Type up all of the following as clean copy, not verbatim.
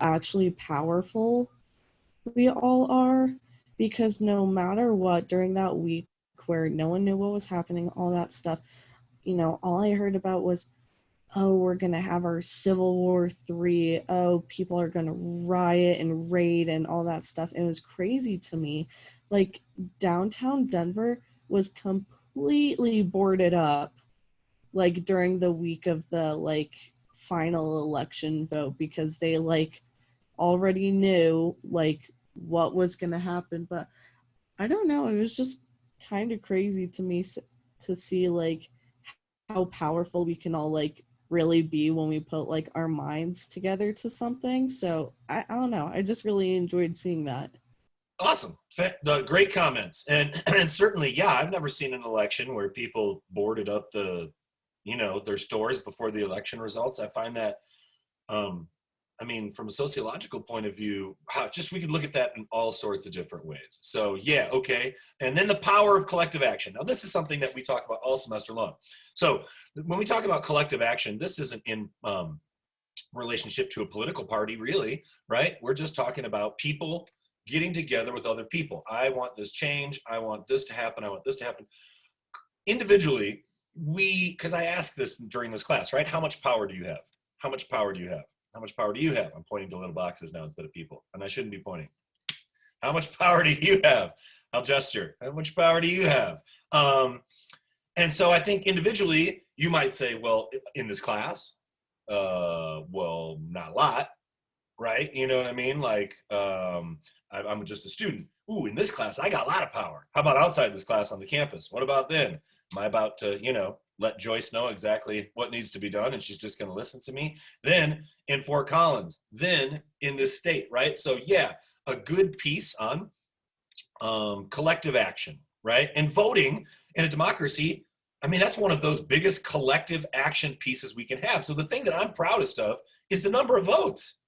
actually powerful we all are, because no matter what, during that week where no one knew what was happening, all that stuff, all I heard about was, oh, we're going to have our Civil War 3. Oh, people are going to riot and raid and all that stuff. It was crazy to me. Like, downtown Denver was completely boarded up, like, during the week of the, like, final election vote, because they, like, already knew, like, what was going to happen. But I don't know. It was just kind of crazy to me to see, like, how powerful we can all, like, really be when we put, like, our minds together to something. So I don't know. I just really enjoyed seeing that. Awesome. The great comments. And certainly, yeah, I've never seen an election where people boarded up their stores before the election results. I find that, from a sociological point of view, we could look at that in all sorts of different ways. So yeah, okay. And then the power of collective action. Now, this is something that we talk about all semester long. So when we talk about collective action, this isn't in relationship to a political party, really, right? We're just talking about people getting together with other people. I want this change. I want this to happen. I want this to happen. Individually, because I asked this during this class, right? How much power do you have? How much power do you have? How much power do you have? I'm pointing to little boxes now instead of people, and I shouldn't be pointing. How much power do you have? I'll gesture. How much power do you have? And so I think individually, you might say, well, in this class, well, not a lot, right? You know what I mean? Like, I'm just a student. Ooh, in this class, I got a lot of power. How about outside this class on the campus? What about then? Am I about to, let Joyce know exactly what needs to be done and she's just going to listen to me? Then in Fort Collins, then in this state, right? So yeah, a good piece on collective action, right? And voting in a democracy, that's one of those biggest collective action pieces we can have. So the thing that I'm proudest of is the number of votes.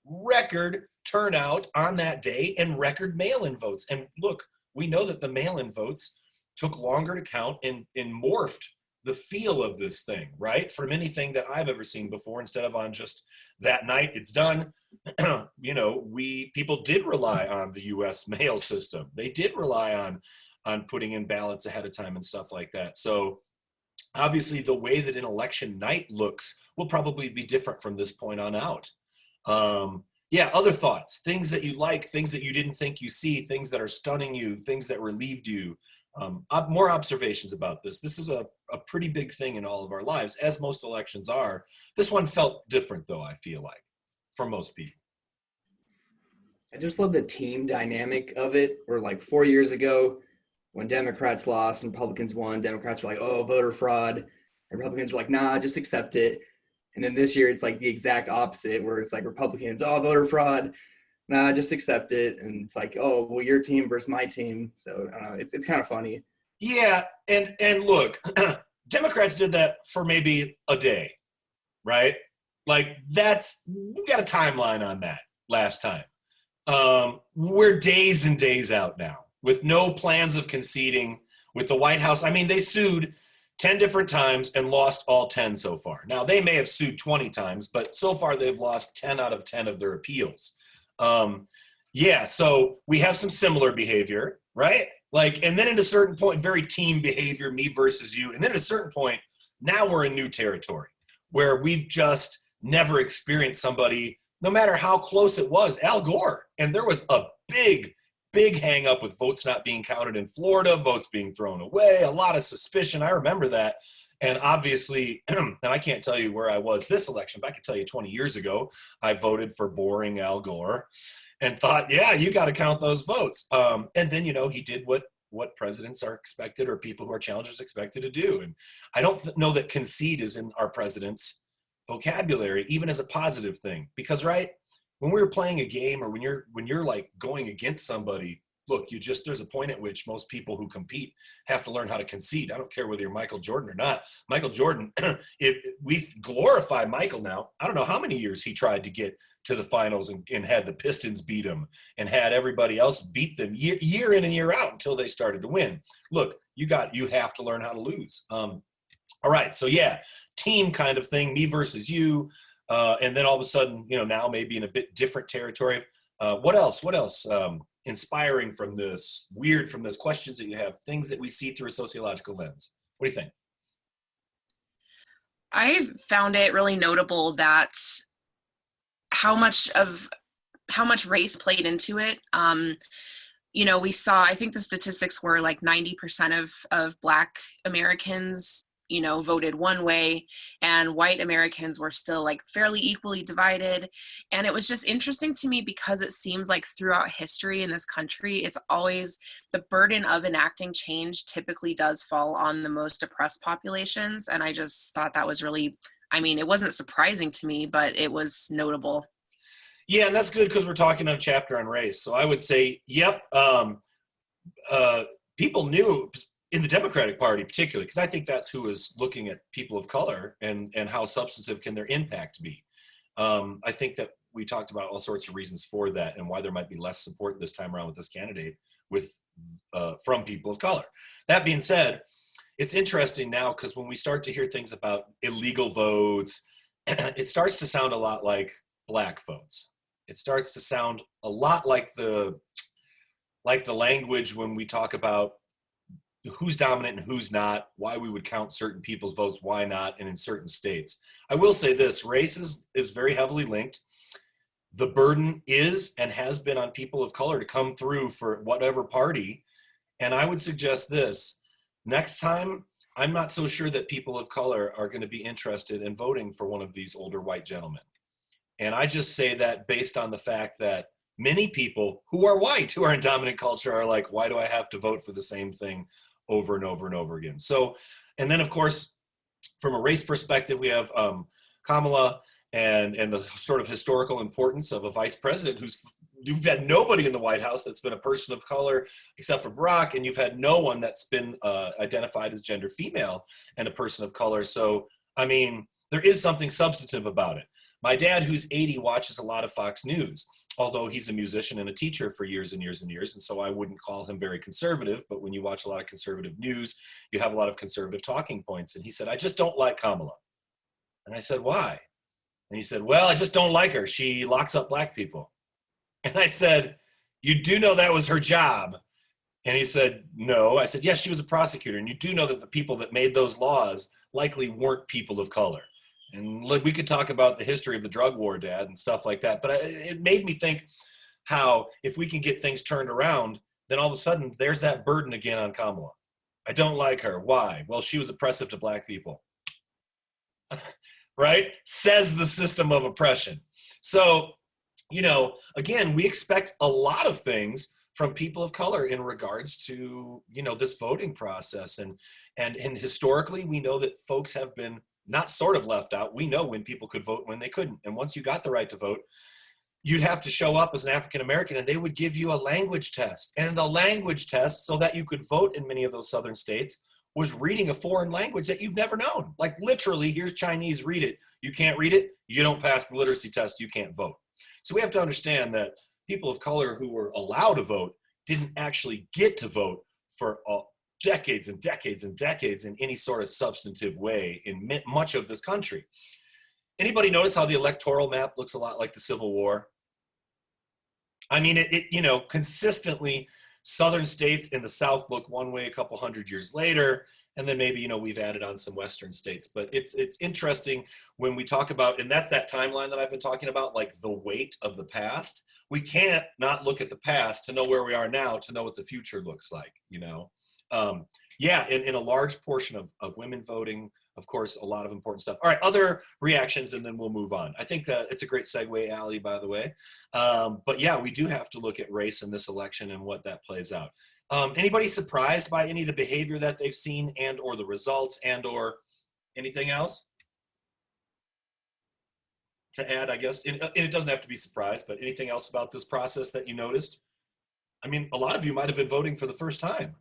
Record turnout on that day and record mail-in votes. And look, we know that the mail-in votes took longer to count and morphed the feel of this thing, right? From anything that I've ever seen before, instead of on just that night, it's done. People did rely on the US mail system. They did rely on putting in ballots ahead of time and stuff like that. So obviously the way that an election night looks will probably be different from this point on out. Other thoughts, things that you like, things that you didn't think you see, things that are stunning you, things that relieved you. More observations about this. This is a pretty big thing in all of our lives, as most elections are. This one felt different, though, I feel like, for most people. I just love the team dynamic of it, where like 4 years ago, when Democrats lost and Republicans won, Democrats were like, oh, voter fraud. And Republicans were like, nah, just accept it. And then this year, it's like the exact opposite, where it's like Republicans, oh, voter fraud. Nah, just accept it. And it's like, oh, well, your team versus my team. So I don't know, it's kind of funny. Yeah, and look, Democrats did that for maybe a day, right? Like we got a timeline on that last time. We're days and days out now with no plans of conceding with the White House. They sued 10 different times and lost all 10 so far. Now, they may have sued 20 times, but so far they've lost 10 out of 10 of their appeals. So we have some similar behavior, right? And then at a certain point, very team behavior, me versus you. And then at a certain point, now we're in new territory where we've just never experienced somebody, no matter how close it was, Al Gore. And there was a big hang up with votes not being counted in Florida, votes being thrown away, a lot of suspicion. I remember that. And obviously, and I can't tell you where I was this election, but I can tell you 20 years ago, I voted for boring Al Gore and thought, yeah, you got to count those votes. And then, he did what presidents are expected, or people who are challengers expected to do. And I don't know that concede is in our president's vocabulary, even as a positive thing, because, right, when we were playing a game, or when you're like going against somebody, look, there's a point at which most people who compete have to learn how to concede. I don't care whether you're Michael Jordan or not. Michael Jordan, if we glorify Michael now, I don't know how many years he tried to get to the finals and had the Pistons beat him and had everybody else beat them year in and year out until they started to win. Look, you have to learn how to lose. All right, so yeah, team kind of thing, me versus you. And then all of a sudden, now maybe in a bit different territory. What else? Inspiring from this, weird from this, questions that you have, things that we see through a sociological lens. What do you think? I found it really notable that how much race played into it. We saw, I think the statistics were like 90% of Black Americans, voted one way, and white Americans were still like fairly equally divided. And it was just interesting to me because it seems like throughout history in this country, it's always the burden of enacting change typically does fall on the most oppressed populations. And I just thought that was really, it wasn't surprising to me, but it was notable. Yeah, and that's good because we're talking on a chapter on race. So I would say, yep, people knew in the Democratic Party particularly, because I think that's who is looking at people of color and how substantive can their impact be. I think that we talked about all sorts of reasons for that and why there might be less support this time around with this candidate from people of color. That being said, it's interesting now because when we start to hear things about illegal votes, it starts to sound a lot like Black votes. It starts to sound a lot like the language when we talk about who's dominant and who's not, why we would count certain people's votes, why not, and in certain states. I will say this, race is very heavily linked. The burden is and has been on people of color to come through for whatever party. And I would suggest this, next time, I'm not so sure that people of color are going to be interested in voting for one of these older white gentlemen. And I just say that based on the fact that many people who are white, who are in dominant culture, are like, why do I have to vote for the same thing over and over and over again? So, and then of course, from a race perspective, we have Kamala and the sort of historical importance of a vice president you've had nobody in the White House that's been a person of color except for Barack, and you've had no one that's been identified as gender female and a person of color. So, there is something substantive about it. My dad, who's 80, watches a lot of Fox News, although he's a musician and a teacher for years and years and years, and so I wouldn't call him very conservative, but when you watch a lot of conservative news, you have a lot of conservative talking points. And he said, I just don't like Kamala. And I said, why? And he said, well, I just don't like her. She locks up Black people. And I said, you do know that was her job? And he said, no. I said, yes, she was a prosecutor. And you do know that the people that made those laws likely weren't people of color. And we could talk about the history of the drug war, Dad, and stuff like that. But it made me think how if we can get things turned around, then all of a sudden there's that burden again on Kamala. I don't like her. Why? Well, she was oppressive to Black people. Right? Says the system of oppression. So, again, we expect a lot of things from people of color in regards to, this voting process. And historically, we know that folks have been not sort of left out. We know when people could vote, when they couldn't. And once you got the right to vote, you'd have to show up as an African American and they would give you a language test. And the language test, so that you could vote in many of those southern states, was reading a foreign language that you've never known. Like literally, here's Chinese, read it. You can't read it, you don't pass the literacy test, you can't vote. So we have to understand that people of color who were allowed to vote didn't actually get to vote for decades and decades and decades in any sort of substantive way in much of this country. Anybody notice how the electoral map looks a lot like the Civil War? Consistently southern states in the South look one way a couple hundred years later, and then maybe, we've added on some western states. But it's interesting when we talk about, and that's that timeline that I've been talking about, like the weight of the past. We can't not look at the past to know where we are now, to know what the future looks like, in a large portion of women voting, of course, a lot of important stuff. All right, other reactions, and then we'll move on. I think that it's a great segue, Allie, by the way. But yeah, we do have to look at race in this election and what that plays out. Anybody surprised by any of the behavior that they've seen and or the results and or anything else to add, I guess? And it doesn't have to be surprised, but anything else about this process that you noticed? A lot of you might have been voting for the first time.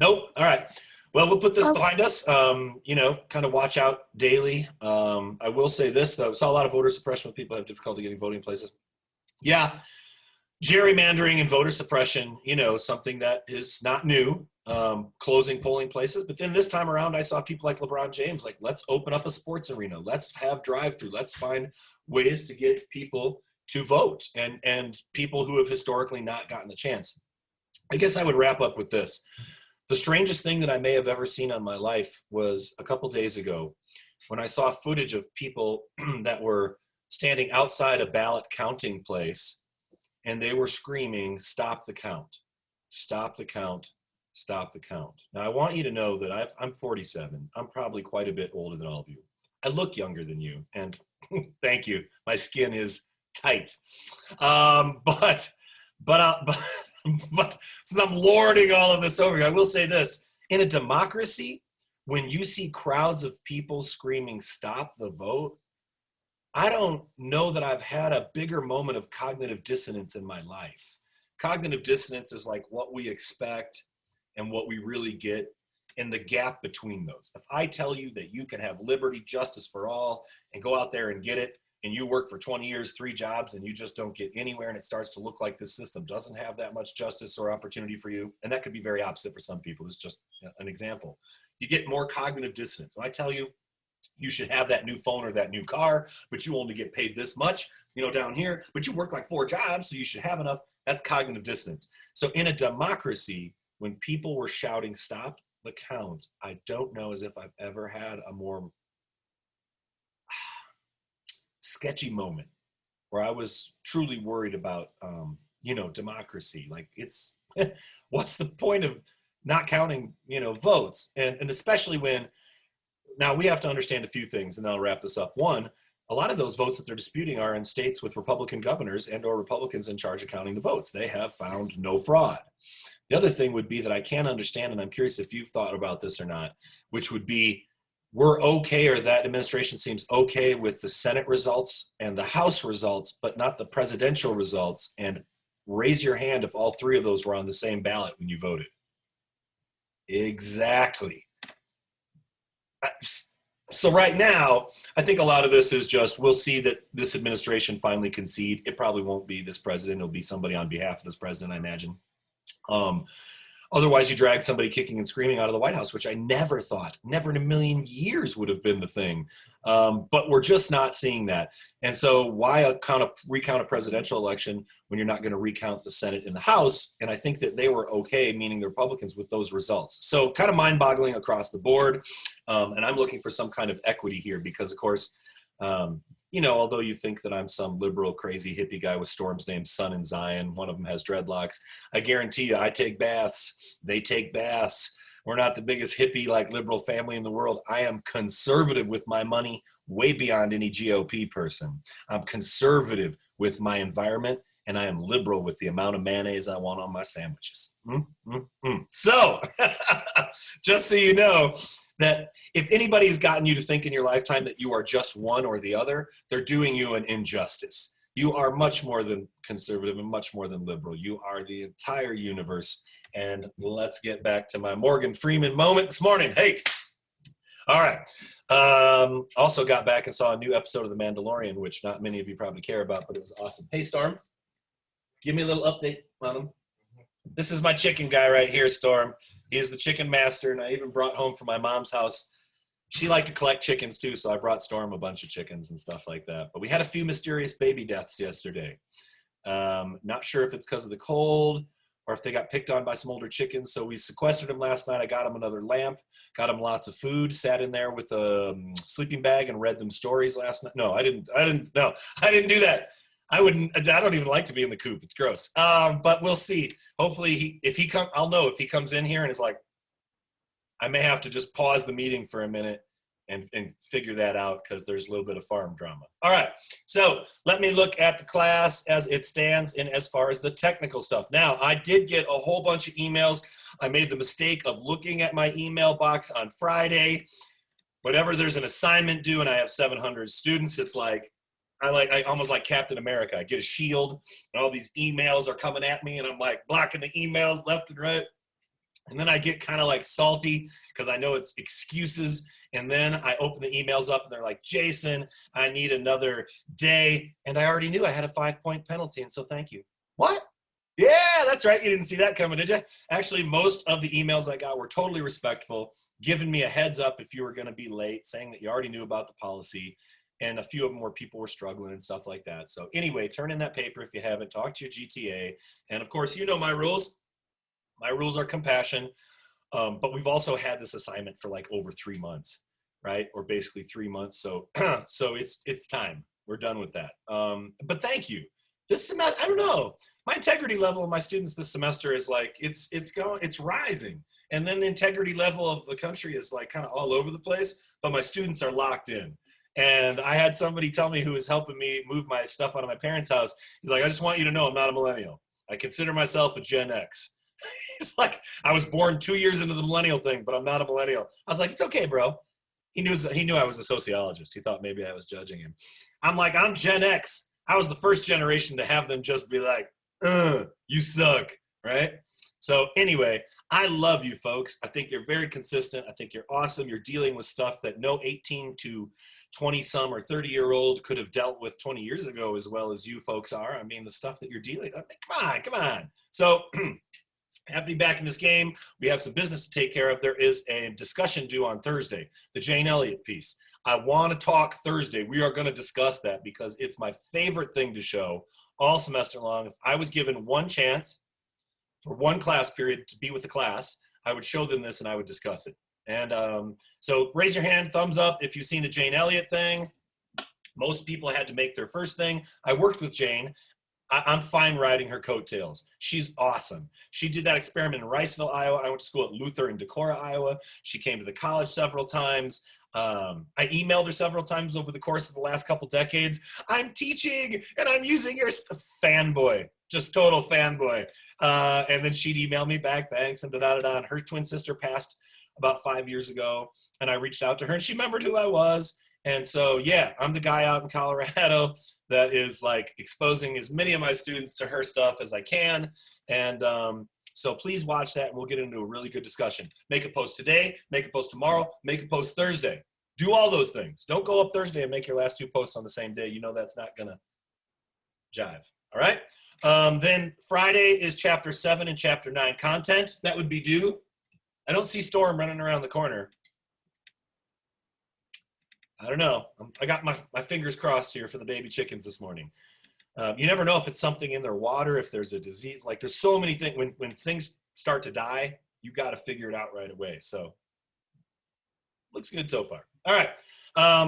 Nope. All right. Well, we'll put this behind us. Kind of watch out daily. I will say this, though. Saw a lot of voter suppression when people have difficulty getting voting places. Yeah. Gerrymandering and voter suppression, something that is not new. closing polling places. But then this time around, I saw people like LeBron James, like, let's open up a sports arena. Let's have drive-through. Let's find ways to get people to vote, and people who have historically not gotten the chance. I guess I would wrap up with this. The strangest thing that I may have ever seen on my life was a couple days ago when I saw footage of people that were standing outside a ballot counting place, and they were screaming, "Stop the count, stop the count, stop the count." Now, I want you to know that I'm 47. I'm probably quite a bit older than all of you. I look younger than you, and thank you. My skin is tight. But since I'm lording all of this over you, I will say this. In a democracy, when you see crowds of people screaming, "Stop the vote," I don't know that I've had a bigger moment of cognitive dissonance in my life. Cognitive dissonance is like what we expect and what we really get, and the gap between those. If I tell you that you can have liberty, justice for all, and go out there and get it, and you work for 20 years, 3 jobs, and you just don't get anywhere, and it starts to look like this system doesn't have that much justice or opportunity for you, and that could be very opposite for some people. It's just an example. You get more cognitive dissonance. When I tell you, you should have that new phone or that new car, but you only get paid this much, down here, but you work like 4 jobs, so you should have enough. That's cognitive dissonance. So in a democracy, when people were shouting, "Stop the count," I don't know as if I've ever had a more sketchy moment where I was truly worried about, democracy. Like, it's, what's the point of not counting, votes? And especially when, now we have to understand a few things, and I'll wrap this up. One, a lot of those votes that they're disputing are in states with Republican governors and or Republicans in charge of counting the votes. They have found no fraud. The other thing would be that I can't understand, and I'm curious if you've thought about this or not, which would be, we're okay, or that administration seems okay with the Senate results and the House results, but not the presidential results. And raise your hand if all 3 of those were on the same ballot when you voted. Exactly. So right now, I think a lot of this is just, we'll see that this administration finally concede. It probably won't be this president. It'll be somebody on behalf of this president, I imagine. Otherwise, you drag somebody kicking and screaming out of the White House, which I never thought, never in a million years would have been the thing. But we're just not seeing that. And so why recount a presidential election when you're not going to recount the Senate and the House? And I think that they were okay, meaning the Republicans, with those results. So kind of mind-boggling across the board. And I'm looking for some kind of equity here because, of course, although you think that I'm some liberal, crazy hippie guy with Storm's named son in Zion, one of them has dreadlocks, I guarantee you I take baths. They take baths. We're not the biggest hippie, like, liberal family in the world. I am conservative with my money, way beyond any GOP person. I'm conservative with my environment, and I am liberal with the amount of mayonnaise I want on my sandwiches. So, just so you know, that if anybody's gotten you to think in your lifetime that you are just one or the other, they're doing you an injustice. You are much more than conservative and much more than liberal. You are the entire universe. And let's get back to my Morgan Freeman moment this morning. Hey, all right. Also got back and saw a new episode of The Mandalorian, which not many of you probably care about, but it was awesome. Hey, Storm, give me a little update on him. This is my chicken guy right here, Storm. He is the chicken master, and I even brought home from my mom's house. She liked to collect chickens too, so I brought Storm a bunch of chickens and stuff like that. But we had a few mysterious baby deaths yesterday. Not sure if it's because of the cold or if they got picked on by some older chickens. So we sequestered them last night. I got them another lamp, got them lots of food, sat in there with a sleeping bag and read them stories last night. No, I didn't do that. I don't even like to be in the coop. It's gross. But we'll see. Hopefully I'll know if he comes in here and is like, I may have to just pause the meeting for a minute and figure that out because there's a little bit of farm drama. All right. So let me look at the class as it stands in as far as the technical stuff. Now, I did get a whole bunch of emails. I made the mistake of looking at my email box on Friday. Whenever there's an assignment due and I have 700 students, it's like, I almost like Captain America. I get a shield and all these emails are coming at me and I'm like blocking the emails left and right. And then I get kind of like salty because I know it's excuses. And then I open the emails up and they're like, Jason, I need another day. And I already knew I had a 5-point penalty. And so thank you. What? Yeah, that's right. You didn't see that coming, did you? Actually, most of the emails I got were totally respectful, giving me a heads up if you were going to be late, saying that you already knew about the policy. And a few of them where people were struggling and stuff like that. So anyway, turn in that paper if you haven't. Talk to your GTA. And of course, you know my rules. My rules are compassion. But we've also had this assignment for like over 3 months, right? Or basically 3 months. So so it's time. We're done with that. But thank you. This semester, I don't know. My integrity level of my students this semester is like it's rising. And then the integrity level of the country is like kind of all over the place, but my students are locked in. And I had somebody tell me who was helping me move my stuff out of my parents' house. He's like, I just want you to know I'm not a millennial. I consider myself a Gen X. He's like, I was born 2 years into the millennial thing, but I'm not a millennial. I was like, it's okay, bro. He knew I was a sociologist. He thought maybe I was judging him. I'm like, I'm Gen X. I was the first generation to have them just be like, you suck, right? So anyway, I love you folks. I think you're very consistent. I think you're awesome. You're dealing with stuff that no 18 to 20-some or 30-year-old could have dealt with 20 years ago as well as you folks are. I mean, the stuff that you're dealing with, come on. So happy to be back in this game. We have some business to take care of. There is a discussion due on Thursday, the Jane Elliott piece. I want to talk Thursday. We are going to discuss that because it's my favorite thing to show all semester long. If I was given one chance for one class period to be with the class, I would show them this and I would discuss it. And so raise your hand, thumbs up if you've seen the Jane Elliott thing. Most people had to make their first thing. I worked with Jane. I'm fine riding her coattails. She's awesome. She did that experiment in Riceville, Iowa. I went to school at Luther in Decorah, Iowa. She came to the college several times. I emailed her several times over the course of the last couple decades. I'm teaching and I'm using your fanboy, just total fanboy. And then she'd email me back, thanks, and da-da-da-da. And her twin sister passed about 5 years ago. And I reached out to her and she remembered who I was. And so, yeah, I'm the guy out in Colorado that is like exposing as many of my students to her stuff as I can. And so please watch that and we'll get into a really good discussion. Make a post today, make a post tomorrow, make a post Thursday. Do all those things. Don't go up Thursday and make your last 2 posts on the same day. You know that's not going to jive. All right? Then Friday is chapter 7 and chapter 9 content. That would be due. I don't see Storm running around the corner. I don't know. I got my fingers crossed here for the baby chickens this morning. You never know if it's something in their water, if there's a disease. Like there's so many things. When things start to die, you got to figure it out right away. So looks good so far. All right.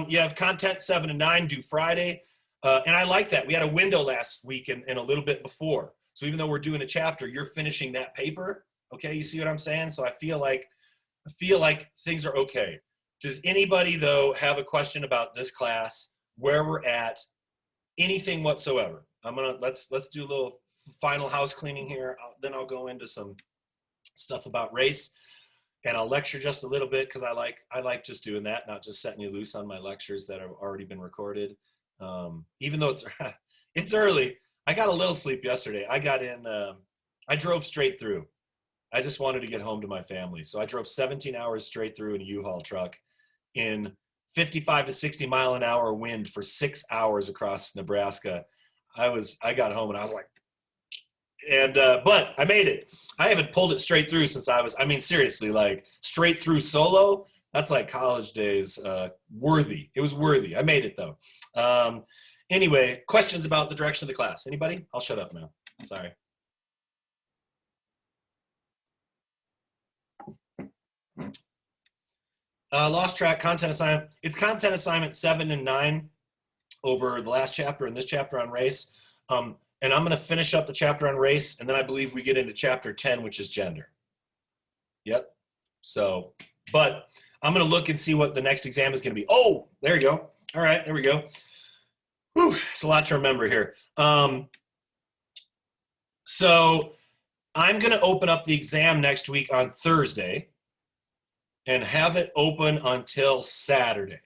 You have content 7 and 9 due Friday. And I like that. We had a window last week and a little bit before. So even though we're doing a chapter, you're finishing that paper. Okay. You see what I'm saying? So I feel like things are okay. Does anybody, though, have a question about this class, where we're at, anything whatsoever? Let's do a little final house cleaning here. Then I'll go into some stuff about race, and I'll lecture just a little bit because I like just doing that, not just setting you loose on my lectures that have already been recorded. Even though it's early, I got a little sleep yesterday. I got in. I drove straight through. I just wanted to get home to my family, so I drove 17 hours straight through in a U-Haul truck in 55 to 60 mile an hour wind for 6 hours across Nebraska. I got home and I was like, but I made it. I haven't pulled it straight through since seriously, like straight through solo. That's like college days, worthy. It was worthy. I made it though. Anyway, questions about the direction of the class? Anybody? I'll shut up now. Sorry. Lost track, content assignment. It's content assignment 7 and 9 over the last chapter and this chapter on race. And I'm going to finish up the chapter on race, and then I believe we get into chapter 10, which is gender. Yep. So, but I'm going to look and see what the next exam is going to be. Oh, there you go. All right, there we go. Whew, it's a lot to remember here. So I'm going to open up the exam next week on Thursday and have it open until Saturday,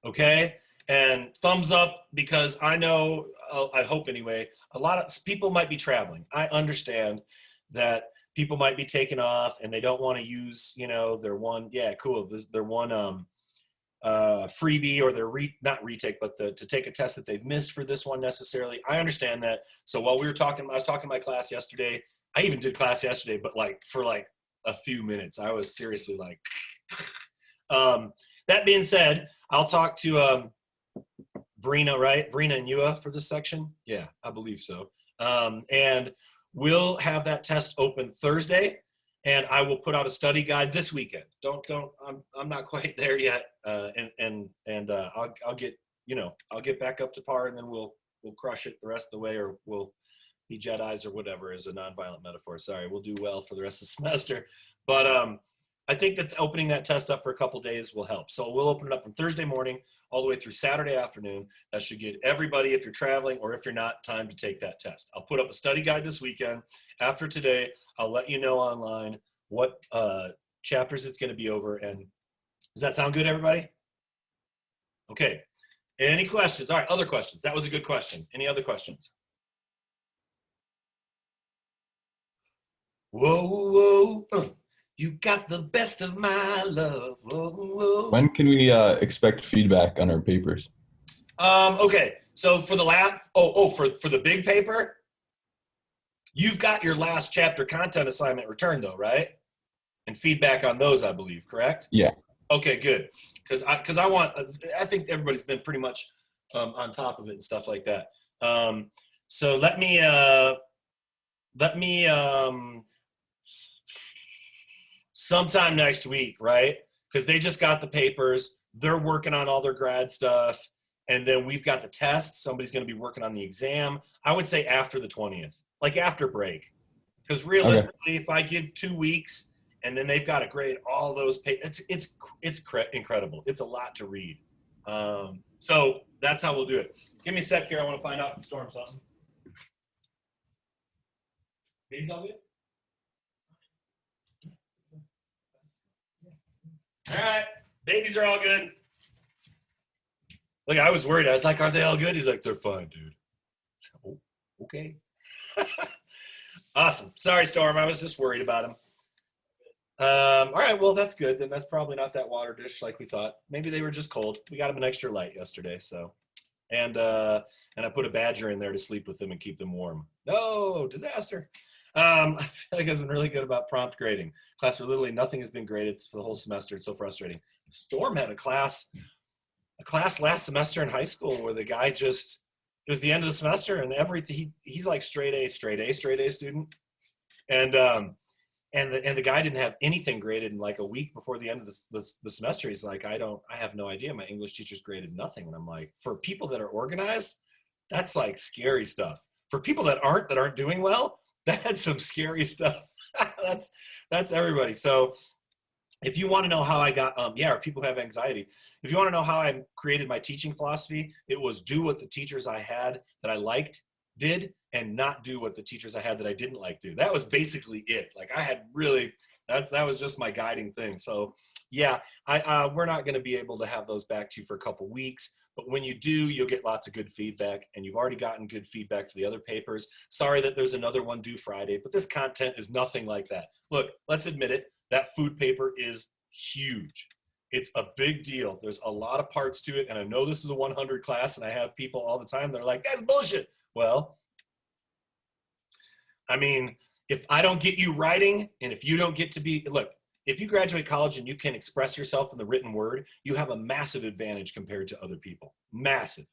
okay? And thumbs up because I know, I hope anyway, a lot of people might be traveling. I understand that people might be taking off and they don't want to use, their one, their one freebie or their not retake, but to take a test that they've missed for this one necessarily. I understand that. So while I was talking to my class yesterday, I even did class yesterday, but like for like a few minutes, I was seriously like, that being said, I'll talk to Verena, right? Verena and Yua for this section. Yeah, I believe so. And we'll have that test open Thursday, and I will put out a study guide this weekend. I'm not quite there yet. I'll get, I'll get back up to par, and then we'll crush it the rest of the way, or we'll be Jedis or whatever is a nonviolent metaphor. Sorry, we'll do well for the rest of the semester. But I think that opening that test up for a couple days will help. So we'll open it up from Thursday morning all the way through Saturday afternoon. That should get everybody, if you're traveling or if you're not, time to take that test. I'll put up a study guide this weekend. After today, I'll let you know online what chapters it's going to be over. And does that sound good, everybody? Okay. Any questions? All right, other questions. That was a good question. Any other questions? Whoa, whoa. You got the best of my love. Whoa, whoa. When can we expect feedback on our papers? Okay, so for the for the big paper, you've got your last chapter content assignment returned though, right? And feedback on those, I believe, correct? Yeah. Okay, good. Because I think everybody's been pretty much on top of it and stuff like that. So let me sometime next week, right? Because they just got the papers. They're working on all their grad stuff. And then we've got the test. Somebody's going to be working on the exam. I would say after the 20th, like after break. Because realistically, if I give 2 weeks and then they've got to grade all those papers, it's incredible. It's a lot to read. So that's how we'll do it. Give me a sec here. I want to find out from Storm something. Baby's all good? All right, babies are all good. Look, I was worried. I was like, are they all good? He's like, they're fine, dude. So, okay. Awesome. Sorry, Storm. I was just worried about him. All right, well, that's good. Then that's probably not that water dish like we thought. Maybe they were just cold. We got them an extra light yesterday, so. And I put a badger in there to sleep with them and keep them warm. No, disaster. I feel like I've been really good about prompt grading. Class where literally nothing has been graded for the whole semester. It's so frustrating. Storm had a class last semester in high school where the guy it was the end of the semester and everything. He's like straight A student. And the guy didn't have anything graded in like a week before the end of the semester. He's like, I have no idea. My English teacher's graded nothing. And I'm like, for people that are organized, that's like scary stuff. For people that aren't doing well, that's some scary stuff. that's everybody. So if you want to know how I got, or people who have anxiety, if you want to know how I created my teaching philosophy, it was do what the teachers I had that I liked did and not do what the teachers I had that I didn't like do. That was basically it. Like I had really, that was just my guiding thing. So yeah, we're not going to be able to have those back to you for a couple weeks. But when you do, you'll get lots of good feedback, and you've already gotten good feedback for the other papers. Sorry that there's another one due Friday, but this content is nothing like that. Look, let's admit it, that food paper is huge. It's a big deal. There's a lot of parts to it, and I know this is a 100 class, and I have people all the time that are like, that's bullshit. Well, I mean, if I don't get you writing, and if you don't get to be, look, if you graduate college and you can express yourself in the written word, you have a massive advantage compared to other people. Massive.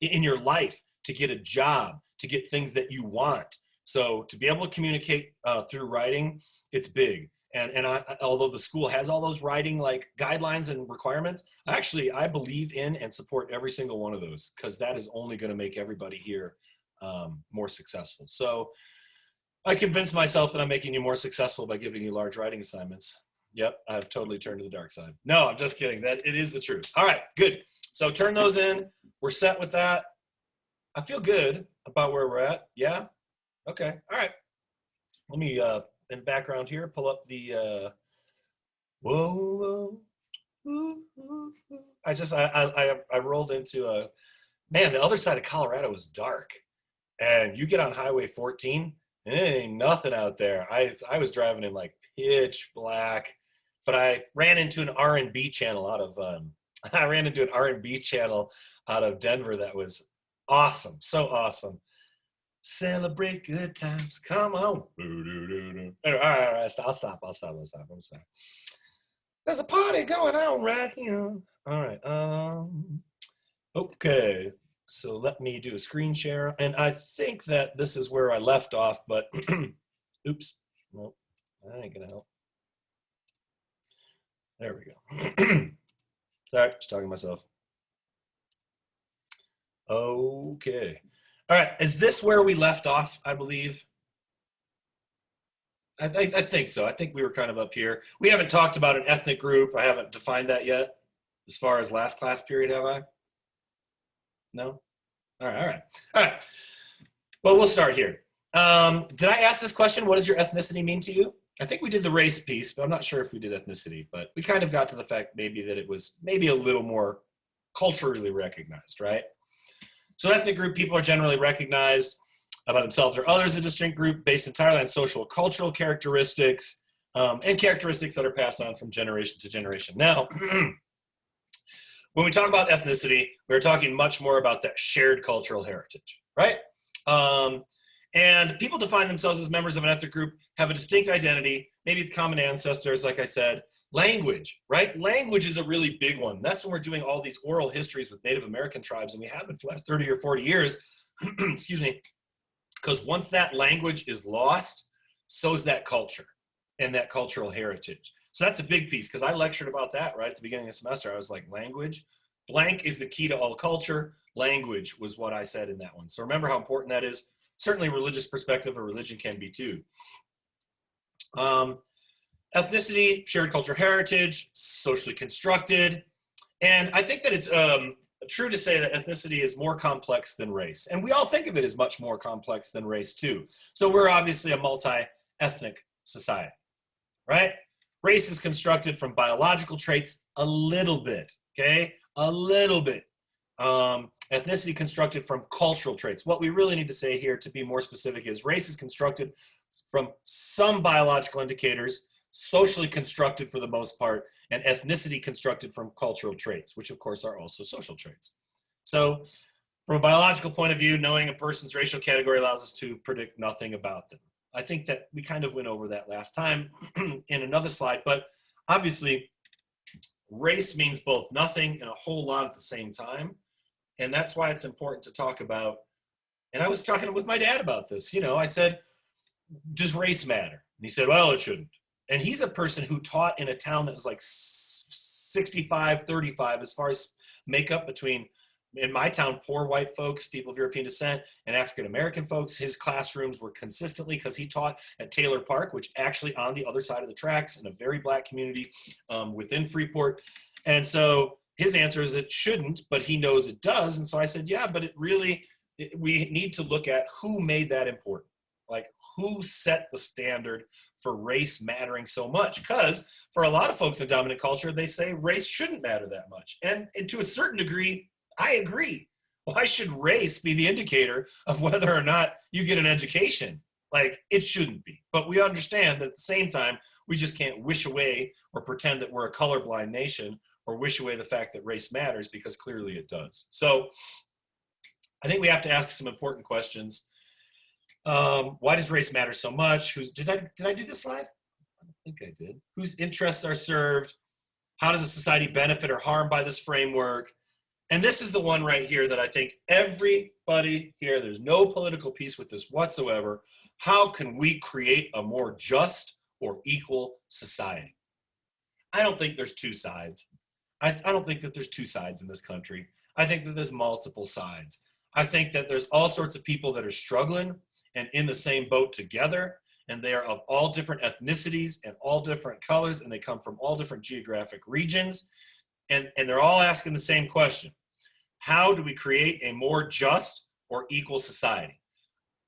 In your life, to get a job, to get things that you want. So to be able to communicate through writing, it's big. And although the school has all those writing like guidelines and requirements, actually I believe in and support every single one of those because that is only going to make everybody here more successful. So I convinced myself that I'm making you more successful by giving you large writing assignments. Yep, I've totally turned to the dark side. No, I'm just kidding. That it is the truth. All right, good. So turn those in. We're set with that. I feel good about where we're at. Yeah? Okay. All right. Let me, in the background here, pull up the, whoa. I rolled into man, the other side of Colorado is dark. And you get on Highway 14, and it ain't nothing out there. I was driving in like pitch black, but I ran into an R&B channel out of Denver that was awesome. So awesome. Celebrate good times. Come on. All right. I'll stop. I'm sorry. There's a party going on right here. All right. Okay. So let me do a screen share. And I think that this is where I left off, but oops. Nope. That ain't gonna help. There we go. Sorry, just talking to myself. Okay. All right. Is this where we left off, I believe? I think so. I think we were kind of up here. We haven't talked about an ethnic group. I haven't defined that yet as far as last class period, have I? No? All right. Well, we'll start here. Did I ask this question? What does your ethnicity mean to you? I think we did the race piece, but I'm not sure if we did ethnicity. But we kind of got to the fact maybe that it was maybe a little more culturally recognized, right? So ethnic group people are generally recognized by themselves or others, a distinct group based entirely on social and cultural characteristics and characteristics that are passed on from generation to generation. Now, when we talk about ethnicity, we're talking much more about that shared cultural heritage, right? And people define themselves as members of an ethnic group, have a distinct identity, maybe it's common ancestors, like I said. Language, right? Language is a really big one. That's when we're doing all these oral histories with Native American tribes, and we have been for the last 30 or 40 years, excuse me, because once that language is lost, so is that culture and that cultural heritage. So that's a big piece, because I lectured about that right at the beginning of the semester. I was like, language, blank is the key to all culture. Language was what I said in that one. So remember how important that is. Certainly religious perspective or religion can be too. Ethnicity, shared cultural heritage, socially constructed. And I think that it's true to say that ethnicity is more complex than race. And we all think of it as much more complex than race too. So we're obviously a multi-ethnic society, right? Race is constructed from biological traits a little bit, okay? A little bit. Ethnicity constructed from cultural traits. What we really need to say here, to be more specific, is race is constructed from some biological indicators, socially constructed for the most part, and ethnicity constructed from cultural traits, which of course are also social traits. So from a biological point of view, knowing a person's racial category allows us to predict nothing about them. I think that we kind of went over that last time in another slide, but obviously race means both nothing and a whole lot at the same time. And that's why it's important to talk about. And I was talking with my dad about this. You know, I said, does race matter? And he said, well, it shouldn't. And he's a person who taught in a town that was like 65-35 as far as makeup between, in my town, poor white folks, people of European descent, and African-American folks. His classrooms were consistently, because he taught at Taylor Park, which actually on the other side of the tracks in a very black community within Freeport. And so his answer is it shouldn't, but he knows it does. And so I said, yeah, but we need to look at who made that important. Like, who set the standard for race mattering so much? Because for a lot of folks in dominant culture, they say race shouldn't matter that much. And to a certain degree, I agree. Why should race be the indicator of whether or not you get an education? Like, it shouldn't be. But we understand that at the same time, we just can't wish away or pretend that we're a colorblind nation or wish away the fact that race matters, because clearly it does. So I think we have to ask some important questions. Why does race matter so much? Did I do this slide? I don't think I did. Whose interests are served? How does a society benefit or harm by this framework? And this is the one right here that I think everybody here, there's no political piece with this whatsoever. How can we create a more just or equal society? I don't think there's two sides. I don't think that there's two sides in this country. I think that there's multiple sides. I think that there's all sorts of people that are struggling and in the same boat together, and they are of all different ethnicities and all different colors, and they come from all different geographic regions, and they're all asking the same question. How do we create a more just or equal society?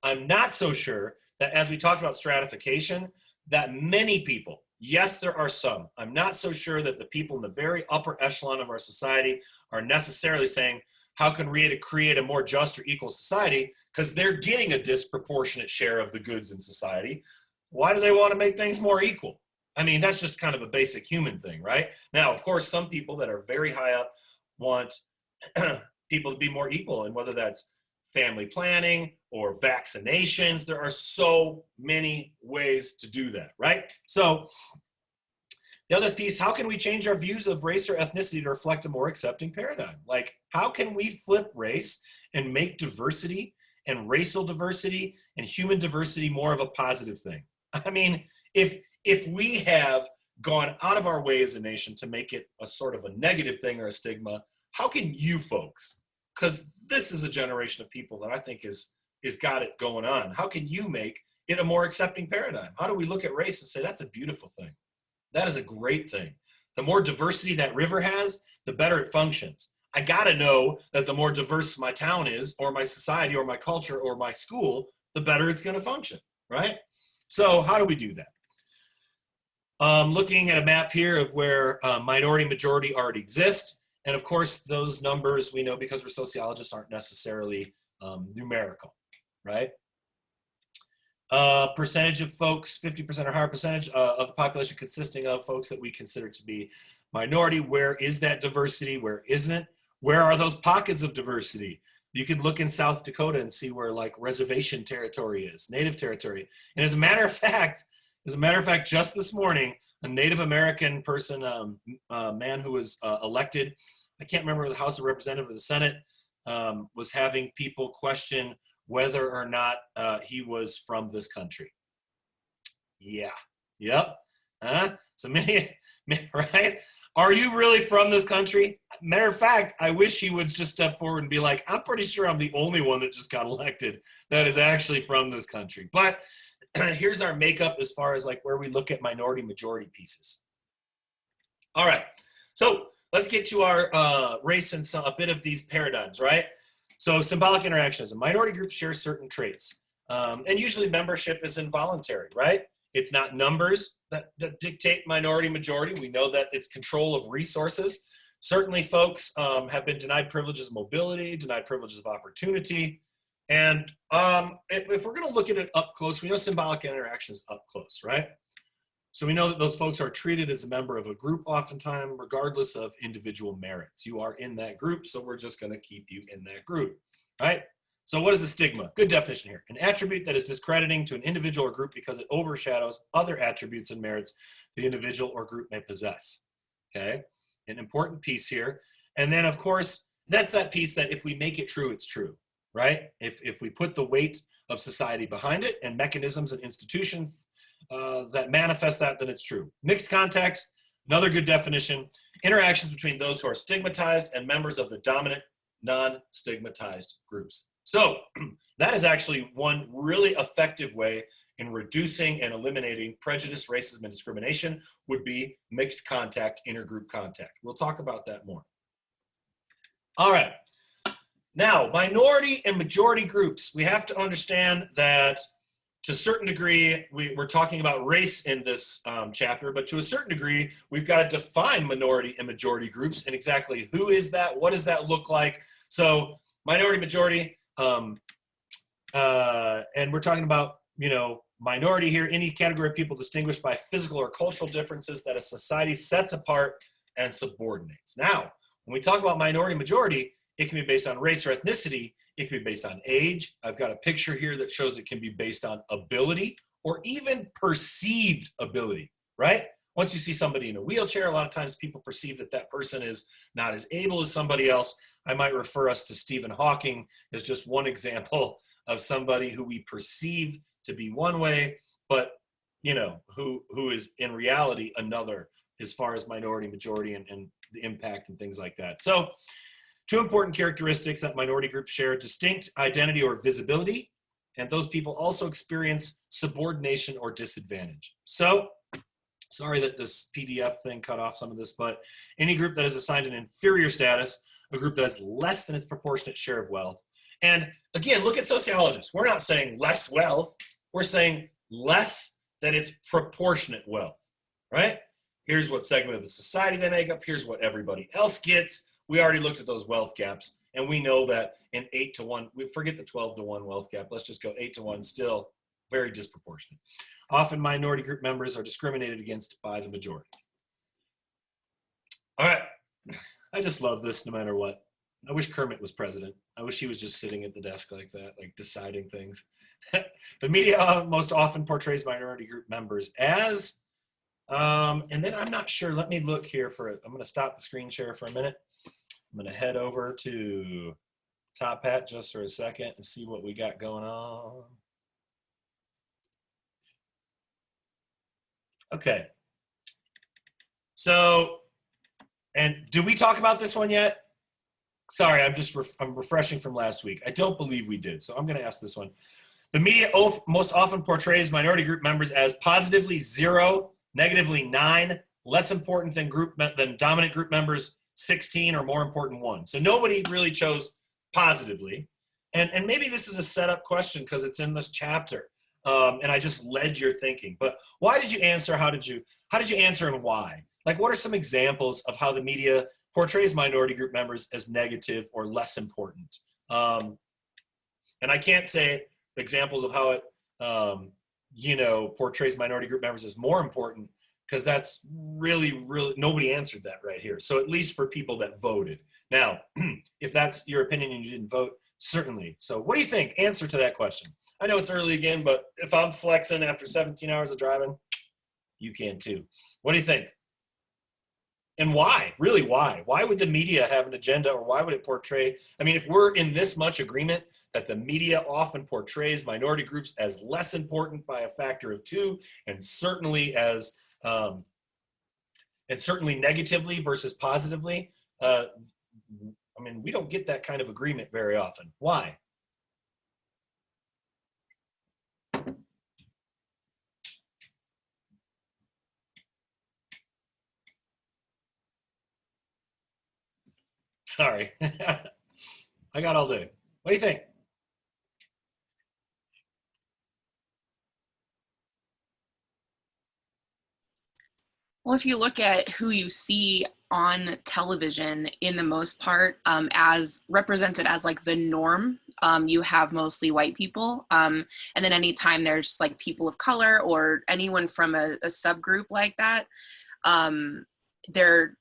I'm not so sure that, as we talked about stratification, that many people, yes, there are some, I'm not so sure that the people in the very upper echelon of our society are necessarily saying, how can we create a more just or equal society? Because they're getting a disproportionate share of the goods in society. Why do they want to make things more equal? I mean, that's just kind of a basic human thing, right? Now, of course, some people that are very high up want people to be more equal, and whether that's family planning or vaccinations. There are so many ways to do that, right? So the other piece, how can we change our views of race or ethnicity to reflect a more accepting paradigm? Like, how can we flip race and make diversity and racial diversity and human diversity more of a positive thing? I mean, if we have gone out of our way as a nation to make it a sort of a negative thing or a stigma, how can you folks, because this is a generation of people that I think is got it going on, how can you make it a more accepting paradigm? How do we look at race and say, that's a beautiful thing? That is a great thing. The more diversity that river has, the better it functions. I gotta know that the more diverse my town is, or my society, or my culture, or my school, the better it's gonna function, right? So how do we do that? Looking at a map here of where minority majority already exist. And of course, those numbers we know because we're sociologists aren't necessarily numerical, right? Percentage of folks, 50% or higher percentage of the population consisting of folks that we consider to be minority. Where is that diversity? Where isn't it? Where are those pockets of diversity? You can look in South Dakota and see where like reservation territory is, native territory. And as a matter of fact, just this morning, a Native American person, a man who was elected, I can't remember the House of Representatives or the Senate, was having people question whether or not he was from this country. Yeah, yep. So many, right? Are you really from this country? Matter of fact, I wish he would just step forward and be like, I'm pretty sure I'm the only one that just got elected that is actually from this country. But here's our makeup as far as like where we look at minority majority pieces. All right, so let's get to our race and a bit of these paradigms, right? So symbolic interactionism. Minority groups share certain traits. And usually membership is involuntary, right? It's not numbers that dictate minority majority. We know that it's control of resources. Certainly folks have been denied privileges of mobility, denied privileges of opportunity. And if we're gonna look at it up close, we know symbolic interaction is up close, right? So we know that those folks are treated as a member of a group oftentimes, regardless of individual merits. You are in that group, so we're just gonna keep you in that group, right? So what is a stigma? Good definition here. An attribute that is discrediting to an individual or group because it overshadows other attributes and merits the individual or group may possess, okay? An important piece here. And then of course, that's that piece that if we make it true, it's true, right? If we put the weight of society behind it and mechanisms and institutions that manifest that, then it's true. Mixed context, another good definition, interactions between those who are stigmatized and members of the dominant non-stigmatized groups. So that is actually one really effective way in reducing and eliminating prejudice, racism, and discrimination would be mixed contact, intergroup contact. We'll talk about that more. All right. Now, minority and majority groups, we have to understand that to a certain degree, we're talking about race in this chapter, but to a certain degree, we've got to define minority and majority groups and exactly who is that, what does that look like? So minority, majority, and we're talking about, you know, minority here, any category of people distinguished by physical or cultural differences that a society sets apart and subordinates. Now, when we talk about minority, majority, it can be based on race or ethnicity. It can be based on age. I've got a picture here that shows it can be based on ability or even perceived ability, right? Once you see somebody in a wheelchair, a lot of times people perceive that that person is not as able as somebody else. I might refer us to Stephen Hawking as just one example of somebody who we perceive to be one way, but you know, who is in reality another as far as minority, majority, and the impact and things like that. So two important characteristics that minority groups share: distinct identity or visibility, and those people also experience subordination or disadvantage. So, sorry that this PDF thing cut off some of this, but any group that is assigned an inferior status, a group that has less than its proportionate share of wealth. And again, look at sociologists. We're not saying less wealth, we're saying less than its proportionate wealth, right? Here's what segment of the society they make up, here's what everybody else gets. We already looked at those wealth gaps, and we know that in 8-to-1, we forget the 12-to-1 wealth gap. Let's just go 8-to-1, still very disproportionate. Often minority group members are discriminated against by the majority. All right, I just love this no matter what. I wish Kermit was president. I wish he was just sitting at the desk like that, like deciding things. The media most often portrays minority group members as, and then I'm not sure. Let me look here for it. I'm going to stop the screen share for a minute. I'm going to head over to Top Hat just for a second and see what we got going on. Okay. So, and did we talk about this one yet? Sorry, I'm refreshing from last week. I don't believe we did, so I'm going to ask this one. The media most often portrays minority group members as positively 0, negatively 9, less important than dominant group members 16, or more important 1. So nobody really chose positively. And maybe this is a setup question because it's in this chapter, and I just led your thinking. But why did you answer? How did you answer, and why? Like, what are some examples of how the media portrays minority group members as negative or less important? And I can't say examples of how it, portrays minority group members as more important, because that's really, nobody answered that right here. So at least for people that voted. Now, if that's your opinion and you didn't vote, certainly. So what do you think? Answer to that question. I know it's early again, but if I'm flexing after 17 hours of driving, you can too. What do you think? And why? Really, why? Why would the media have an agenda, or why would it portray? I mean, if we're in this much agreement that the media often portrays minority groups as less important by a factor of 2, and certainly negatively versus positively, I mean, we don't get that kind of agreement very often. Why? Sorry. I got all day. What do you think? Well, if you look at who you see on television, in the most part, as represented as like the norm, you have mostly white people. And then anytime there's like people of color or anyone from a subgroup like that, they're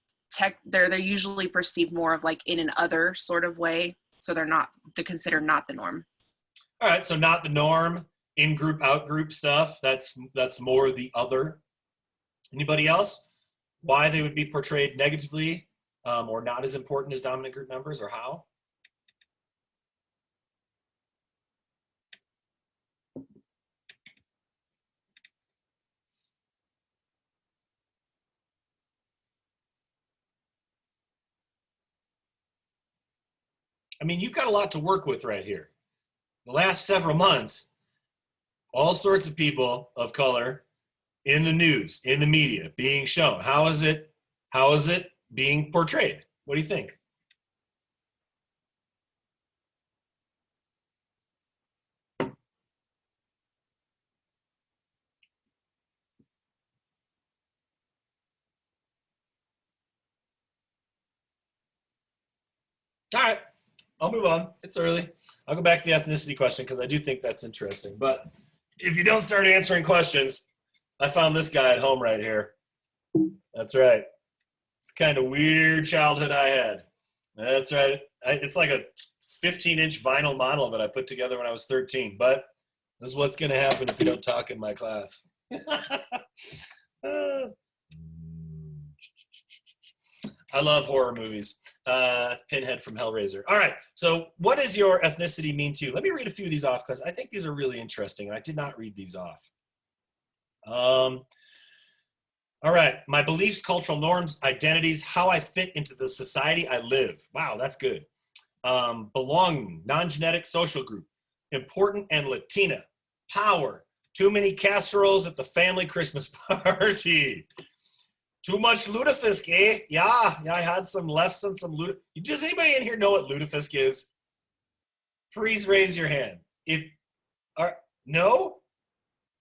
usually perceived more of like in an other sort of way. So they're considered not the norm. All right, so not the norm, in group, out group stuff. That's more the other. Anybody else? Why they would be portrayed negatively, or not as important as dominant group members, or how? I mean, you've got a lot to work with right here. The last several months, all sorts of people of color in the news, in the media, being shown. How is it being portrayed? What do you think? All right, I'll move on. It's early. I'll go back to the ethnicity question because I do think that's interesting. But if you don't start answering questions, I found this guy at home right here. That's right. It's the kind of weird childhood I had. That's right. It's like a 15-inch vinyl model that I put together when I was 13. But this is what's going to happen if you don't talk in my class. I love horror movies. That's Pinhead from Hellraiser. All right, so what does your ethnicity mean to you? Let me read a few of these off because I think these are really interesting, and I did not read these off. All right, my beliefs, cultural norms, identities, how I fit into the society I live. Wow, that's good. Belonging, non-genetic social group, important and Latina, power, too many casseroles at the family Christmas party. Too much lutefisk, eh? Yeah, I had some lefts and some lutefisk. Does anybody in here know what lutefisk is? Please raise your hand. No?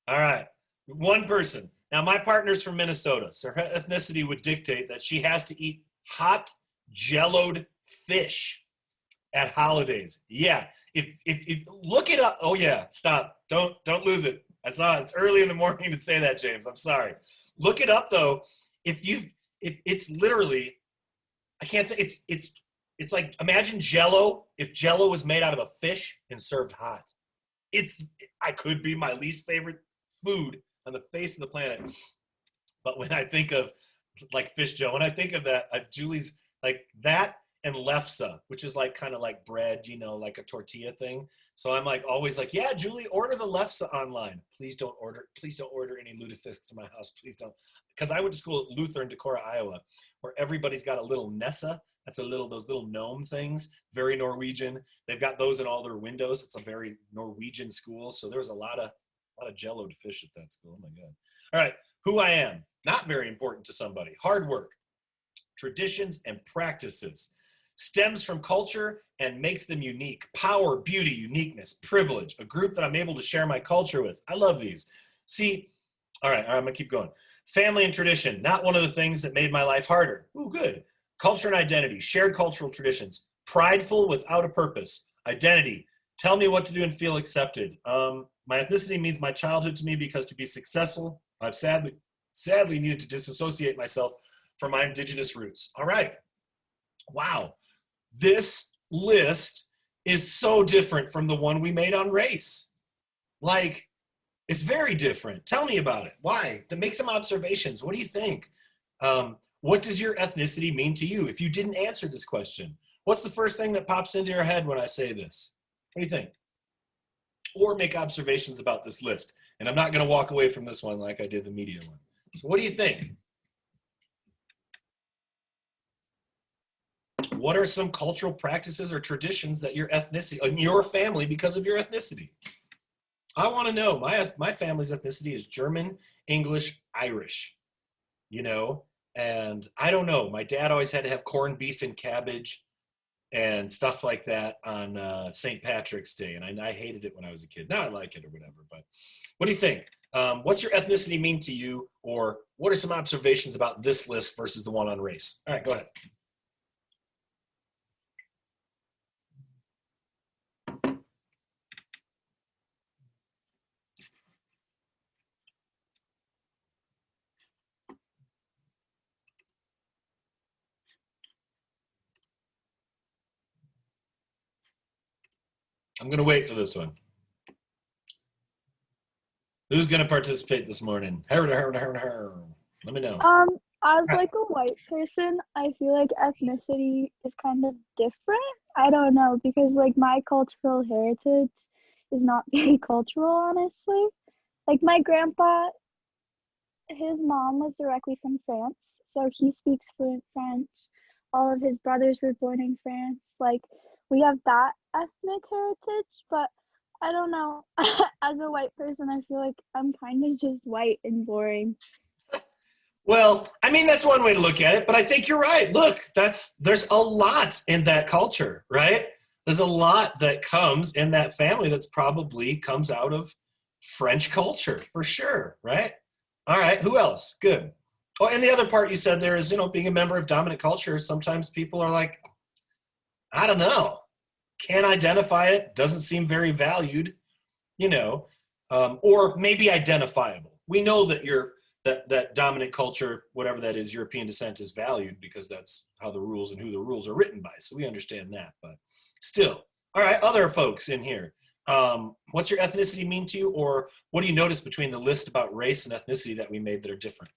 All right, one person. Now, my partner's from Minnesota, so her ethnicity would dictate that she has to eat hot, jelloed fish at holidays. Yeah, if look it up. Oh yeah, stop. Don't lose it. I saw it's early in the morning to say that, James. I'm sorry. Look it up though. If it's literally, I can't. It's It's like, imagine Jell-O if Jell-O was made out of a fish and served hot. I could be my least favorite food on the face of the planet. But when I think of like fish Joe, when I think of that, Julie's like that and lefse, which is like kind of like bread, you know, like a tortilla thing. So I'm like always like, yeah, Julie, order the lefse online. Please don't order any lutefisk in my house. Please don't. Because I went to school at Luther in Decorah, Iowa, where everybody's got a little nessa. That's those little gnome things, very Norwegian. They've got those in all their windows. It's a very Norwegian school. So there was a lot of Jell-O to fish at that school. Oh my God. All right. Who I am, not very important to somebody. Hard work, traditions, and practices. Stems from culture and makes them unique. Power, beauty, uniqueness, privilege. A group that I'm able to share my culture with. I love these. See, all right, I'm gonna keep going. Family and tradition, not one of the things that made my life harder. Ooh, good. Culture and identity, shared cultural traditions. Prideful without a purpose. Identity, tell me what to do and feel accepted. My ethnicity means my childhood to me because to be successful, I've sadly needed to disassociate myself from my indigenous roots. All right. Wow. This list is so different from the one we made on race. Like, it's very different. Tell me about it. Why? To make some observations. What do you think? What does your ethnicity mean to you? If you didn't answer this question, what's the first thing that pops into your head when I say this? What do you think? Or make observations about this list. And I'm not going to walk away from this one like I did the media one. So what do you think? What are some cultural practices or traditions that your ethnicity, in your family, because of your ethnicity? I want to know. My family's ethnicity is German, English, Irish, you know, and I don't know. My dad always had to have corned beef and cabbage and stuff like that on St. Patrick's Day, and I hated it when I was a kid. Now I like it or whatever, but what do you think? What's your ethnicity mean to you, or what are some observations about this list versus the one on race? All right, go ahead. I'm going to wait for this one. Who's going to participate this morning? Let me know. As like a white person, I feel like ethnicity is kind of different. I don't know, because like my cultural heritage is not very cultural, honestly. Like my grandpa, his mom was directly from France, so he speaks fluent French. All of his brothers were born in France. Like we have that ethnic heritage, but I don't know. As a white person, I feel like I'm kind of just white and boring. Well, I mean, that's one way to look at it, but I think you're right. Look, there's a lot in that culture, right? There's a lot that comes in that family that's probably comes out of French culture for sure, right? All right, who else? Good. Oh, and the other part you said there is, you know, being a member of dominant culture, sometimes people are like, I don't know, can't identify it, doesn't seem very valued, you know, or maybe identifiable. We know that that dominant culture, whatever that is, European descent, is valued because that's how the rules and who the rules are written by. So we understand that, but still. All right, other folks in here. What's your ethnicity mean to you, or what do you notice between the list about race and ethnicity that we made that are different?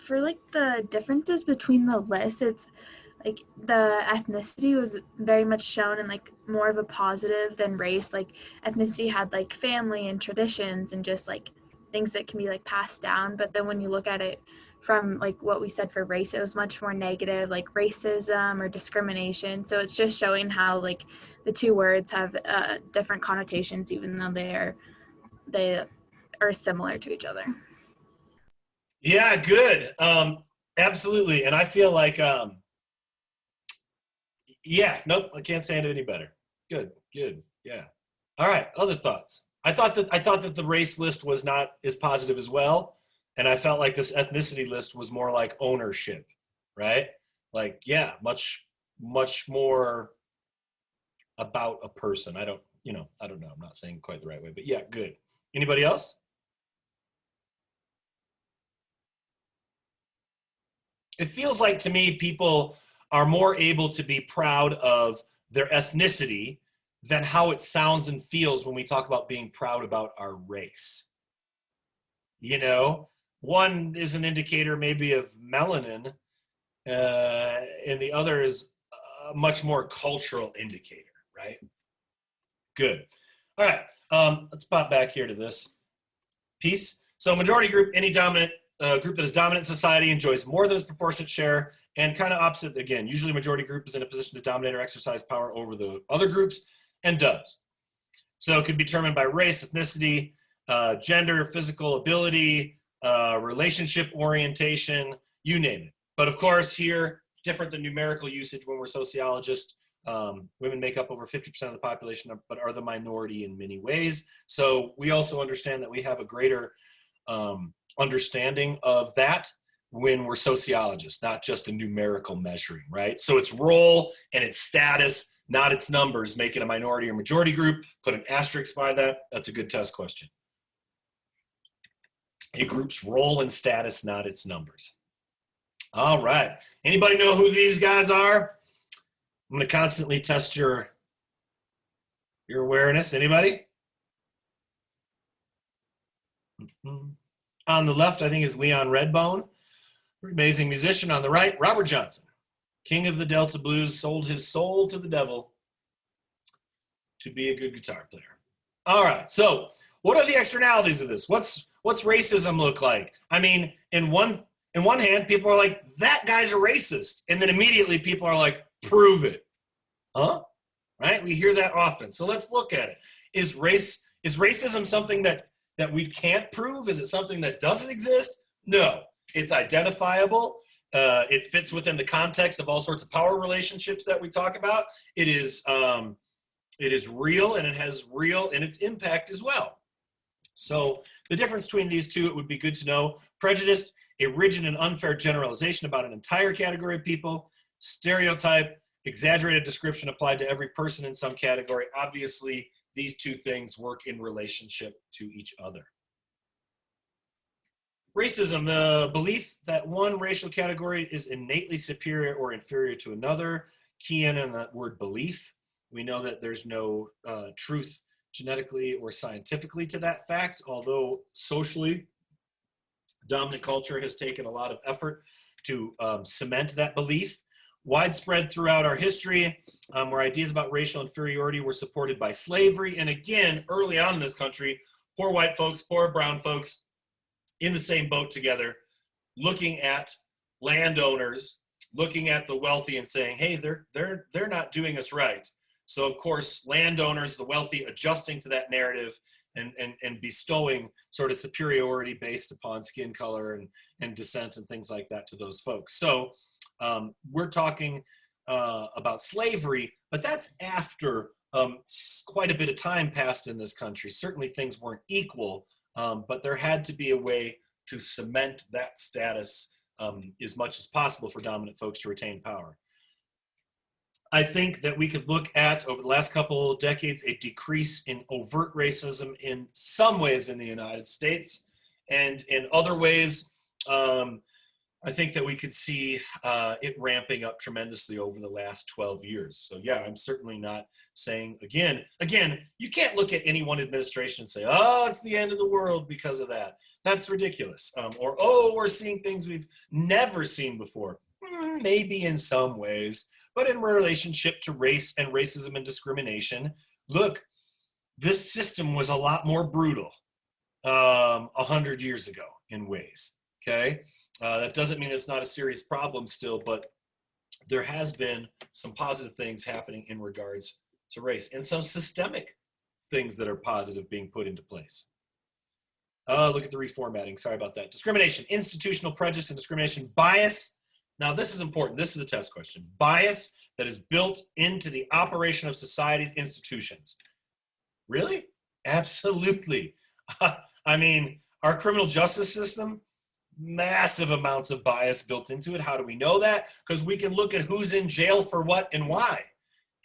For like the differences between the lists, it's like the ethnicity was very much shown in like more of a positive than race. Like ethnicity had like family and traditions and just like things that can be like passed down. But then when you look at it from like what we said for race, it was much more negative, like racism or discrimination. So it's just showing how like the two words have different connotations, even though they are similar to each other. Yeah, good. Absolutely. And I feel like, yeah, nope, I can't say it any better. Good, yeah. All right, other thoughts. I thought that the race list was not as positive as well, and I felt like this ethnicity list was more like ownership, right? Like, yeah, much more about a person. I don't know. I'm not saying quite the right way, but yeah, good. Anybody else? It feels like to me people are more able to be proud of their ethnicity than how it sounds and feels when we talk about being proud about our race. You know, one is an indicator maybe of melanin, and the other is a much more cultural indicator, right? Good. All right, let's pop back here to this piece. So majority group, any dominant group that is dominant in society enjoys more than its proportionate share, and kind of opposite again. Usually majority group is in a position to dominate or exercise power over the other groups, and does. So it could be determined by race, ethnicity, gender, physical ability, relationship orientation, you name it. But of course here, different than numerical usage when we're sociologists, women make up over 50% of the population, but are the minority in many ways. So we also understand that we have a greater understanding of that when we're sociologists, not just a numerical measuring, right? So its role and its status, not its numbers, make it a minority or majority group. Put an asterisk by that. That's a good test question. A group's role and status, not its numbers. All right. Anybody know who these guys are? I'm going to constantly test your awareness. Anybody? On the left, I think, is Leon Redbone, amazing musician. On the right, Robert Johnson, king of the Delta blues, sold his soul to the devil to be a good guitar player. All right, so what are the externalities of this? What's racism look like? I mean, in one hand, people are like, that guy's a racist. And then immediately people are like, prove it. Huh? Right? We hear that often. So let's look at it. Is racism something that we can't prove? Is it something that doesn't exist? No. It's identifiable. It fits within the context of all sorts of power relationships that we talk about. It is real, and it has real in its impact as well. So the difference between these two, it would be good to know. Prejudice, a rigid and unfair generalization about an entire category of people. Stereotype, exaggerated description applied to every person in some category. Obviously, these two things work in relationship to each other. Racism, the belief that one racial category is innately superior or inferior to another. Key in on that word belief. We know that there's no truth genetically or scientifically to that fact, although socially, dominant culture has taken a lot of effort to cement that belief. Widespread throughout our history, where ideas about racial inferiority were supported by slavery. And again, early on in this country, poor white folks, poor brown folks in the same boat together, looking at landowners, looking at the wealthy and saying, hey, they're not doing us right. So of course, landowners, the wealthy, adjusting to that narrative and bestowing sort of superiority based upon skin color and descent and things like that to those folks. So we're talking about slavery, but that's after quite a bit of time passed in this country. Certainly things weren't equal, but there had to be a way to cement that status as much as possible for dominant folks to retain power. I think that we could look at, over the last couple of decades, a decrease in overt racism in some ways in the United States, and in other ways, I think that we could see it ramping up tremendously over the last 12 years. So yeah, I'm certainly not saying, again, you can't look at any one administration and say, oh, it's the end of the world because of that. That's ridiculous. Or, oh, we're seeing things we've never seen before. Maybe in some ways, but in relationship to race and racism and discrimination, look, this system was a lot more brutal 100 years ago in ways, okay? That doesn't mean it's not a serious problem still, but there has been some positive things happening in regards to race and some systemic things that are positive being put into place. Look at the reformatting. Sorry about that. Discrimination, institutional prejudice and discrimination, bias. Now, this is important. This is a test question. Bias that is built into the operation of society's institutions. Really? Absolutely. I mean, our criminal justice system, massive amounts of bias built into it. How do we know that? Because we can look at who's in jail for what and why.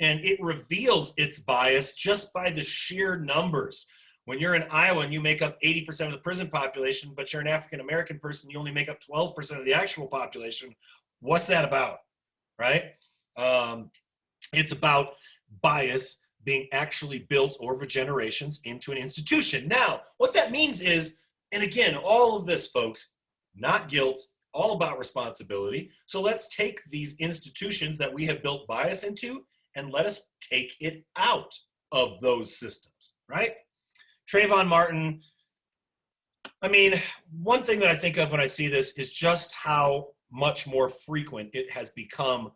And it reveals its bias just by the sheer numbers. When you're in Iowa and you make up 80% of the prison population, but you're an African-American person, you only make up 12% of the actual population. What's that about, right? It's about bias being actually built over generations into an institution. Now, what that means is, and again, all of this, folks, not guilt, all about responsibility. So let's take these institutions that we have built bias into and let us take it out of those systems, right? Trayvon Martin, I mean, one thing that I think of when I see this is just how much more frequent it has become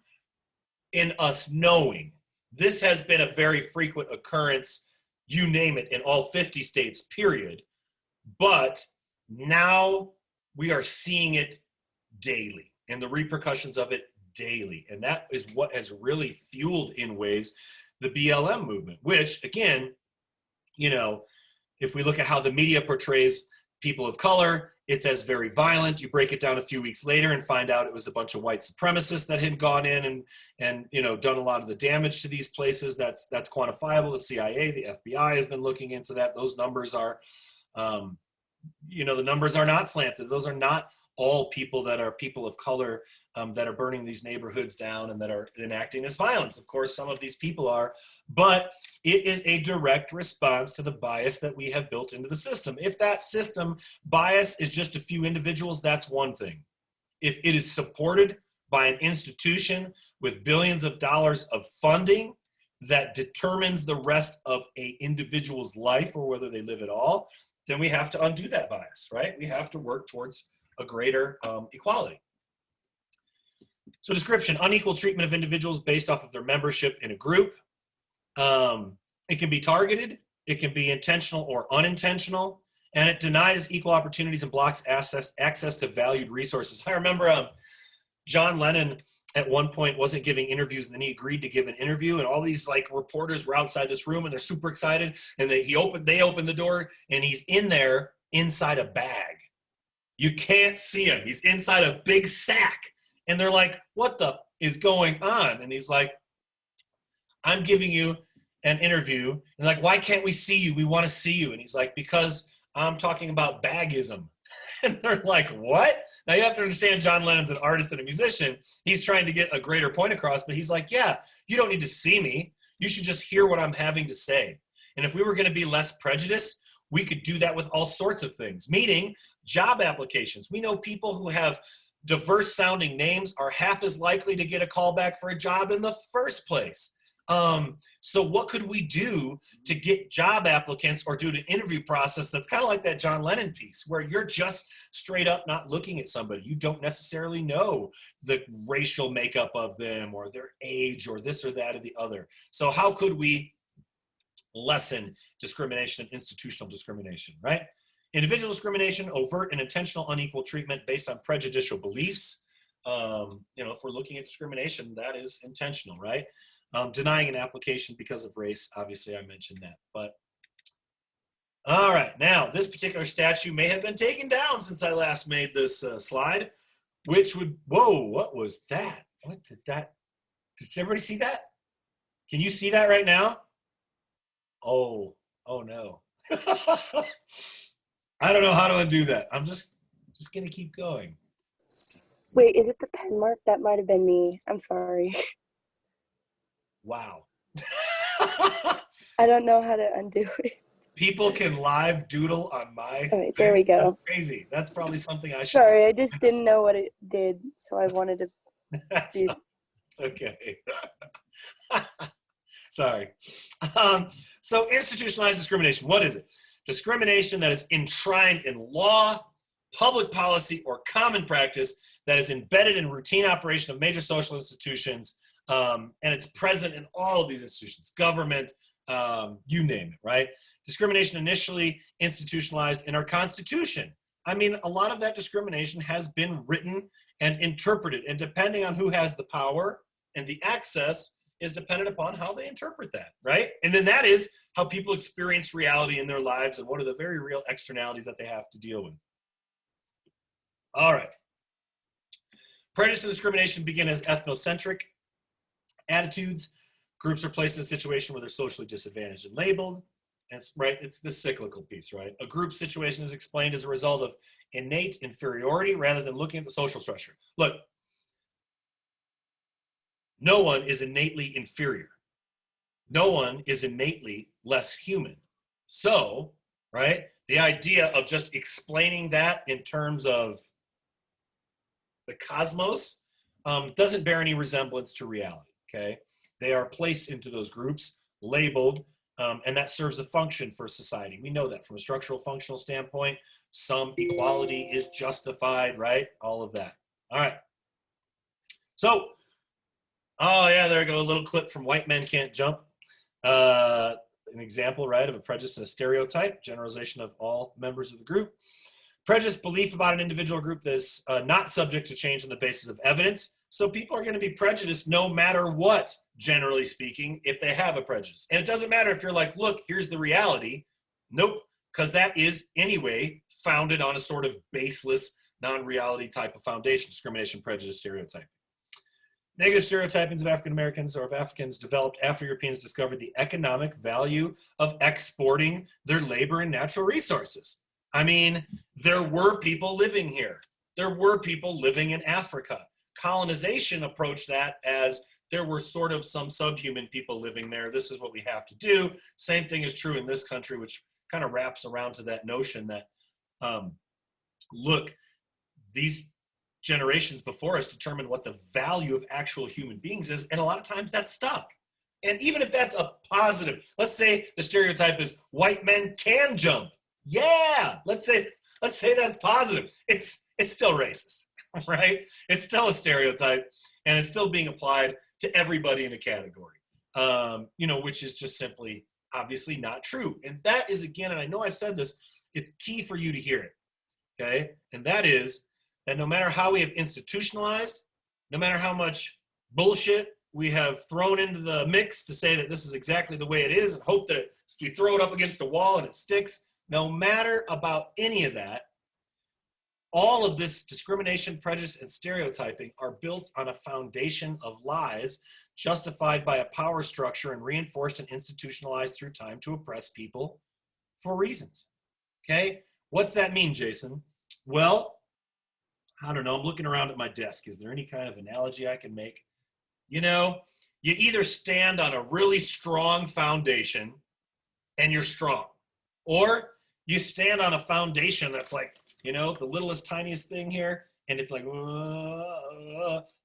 in us knowing. This has been a very frequent occurrence, you name it, in all 50 states, period. But now we are seeing it daily and the repercussions of it daily. And that is what has really fueled, in ways, the BLM movement, which, again, you know, if we look at how the media portrays people of color, it's as very violent. You break it down a few weeks later and find out it was a bunch of white supremacists that had gone in and you know, done a lot of the damage to these places. That's quantifiable. The CIA, the FBI has been looking into that. Those numbers are, you know, the numbers are not slanted. Those are not all people that are people of color that are burning these neighborhoods down and that are enacting this violence. Of course, some of these people are, but it is a direct response to the bias that we have built into the system. If that system bias is just a few individuals, that's one thing. If it is supported by an institution with billions of dollars of funding that determines the rest of an individual's life or whether they live at all, then we have to undo that bias, right? We have to work towards a greater equality. So description, unequal treatment of individuals based off of their membership in a group. It can be targeted, it can be intentional or unintentional, and it denies equal opportunities and blocks access to valued resources. I remember John Lennon at one point wasn't giving interviews, and then he agreed to give an interview, and all these like reporters were outside this room and they're super excited, and they opened the door and he's in there inside a bag. You can't see him. He's inside a big sack. And they're like, what the is going on? And he's like, I'm giving you an interview. And like, why can't we see you? We want to see you. And he's like, because I'm talking about bagism. And they're like, what? Now you have to understand, John Lennon's an artist and a musician. He's trying to get a greater point across, but he's like, yeah, you don't need to see me. You should just hear what I'm having to say. And if we were going to be less prejudiced, we could do that with all sorts of things, meaning job applications. We know people who have diverse sounding names are half as likely to get a call back for a job in the first place. So what could we do to get job applicants or do an interview process that's kind of like that John Lennon piece where you're just straight up not looking at somebody. You don't necessarily know the racial makeup of them or their age or this or that or the other. So how could we lessen discrimination and institutional discrimination, right? Individual discrimination, overt and intentional unequal treatment based on prejudicial beliefs. You know, if we're looking at discrimination, that is intentional, right? Denying an application because of race, obviously I mentioned that, but all right. Now, this particular statue may have been taken down since I last made this slide, which would, whoa, what was that? What did that, did everybody see that? Can you see that right now? Oh no. I don't know how to undo that. I'm just gonna keep going. Wait, is it the pen mark? That might have been me. I'm sorry. Wow. I don't know how to undo it. People can live doodle on my All right, there we go. That's crazy. That's probably something I should Sorry, I just didn't know what it did, so I wanted to That's okay. Sorry. So institutionalized discrimination, what is it? Discrimination that is enshrined in law, public policy, or common practice that is embedded in routine operation of major social institutions, and it's present in all of these institutions, government, you name it, right? Discrimination initially institutionalized in our Constitution. I mean, a lot of that discrimination has been written and interpreted, and depending on who has the power and the access is dependent upon how they interpret that, right? And then that is how people experience reality in their lives and what are the very real externalities that they have to deal with. All right. Prejudice and discrimination begin as ethnocentric attitudes. Groups are placed in a situation where they're socially disadvantaged and labeled. It's the cyclical piece, right? A group situation is explained as a result of innate inferiority rather than looking at the social structure. Look, no one is innately inferior. No one is innately less human. So, right, the idea of just explaining that in terms of the cosmos doesn't bear any resemblance to reality, okay? They are placed into those groups, labeled, and that serves a function for society. We know that from a structural functional standpoint, some equality is justified, right? All of that. All right. So, oh yeah, there we go, a little clip from White Men Can't Jump. An example, right, of a prejudice and a stereotype, generalization of all members of the group. Prejudice, belief about an individual group that is not subject to change on the basis of evidence. So people are going to be prejudiced no matter what, generally speaking, if they have a prejudice. And it doesn't matter if you're like, look, here's the reality. Nope, because that is anyway founded on a sort of baseless, non-reality type of foundation, discrimination, prejudice, stereotyping. Negative stereotypings of African Americans or of Africans developed after Europeans discovered the economic value of exporting their labor and natural resources. I mean, there were people living here. There were people living in Africa. Colonization approached that as there were sort of some subhuman people living there. This is what we have to do. Same thing is true in this country, which kind of wraps around to that notion that, look, these generations before us determined what the value of actual human beings is, and a lot of times that's stuck. And even if that's a positive, let's say the stereotype is white men can jump. Yeah, let's say that's positive. It's still racist, right? It's still a stereotype, and it's still being applied to everybody in a category, which is just simply obviously not true. And that is, again, and I know I've said this, it's key for you to hear it, okay? And that is that no matter how we have institutionalized, no matter how much bullshit we have thrown into the mix to say that this is exactly the way it is and hope that we throw it up against a wall and it sticks, no matter about any of that, all of this discrimination, prejudice, and stereotyping are built on a foundation of lies justified by a power structure and reinforced and institutionalized through time to oppress people for reasons, okay? What's that mean, Jason? Well, I don't know, I'm looking around at my desk. Is there any kind of analogy I can make? You know, you either stand on a really strong foundation and you're strong, or you stand on a foundation that's like, the littlest, tiniest thing here, and it's like,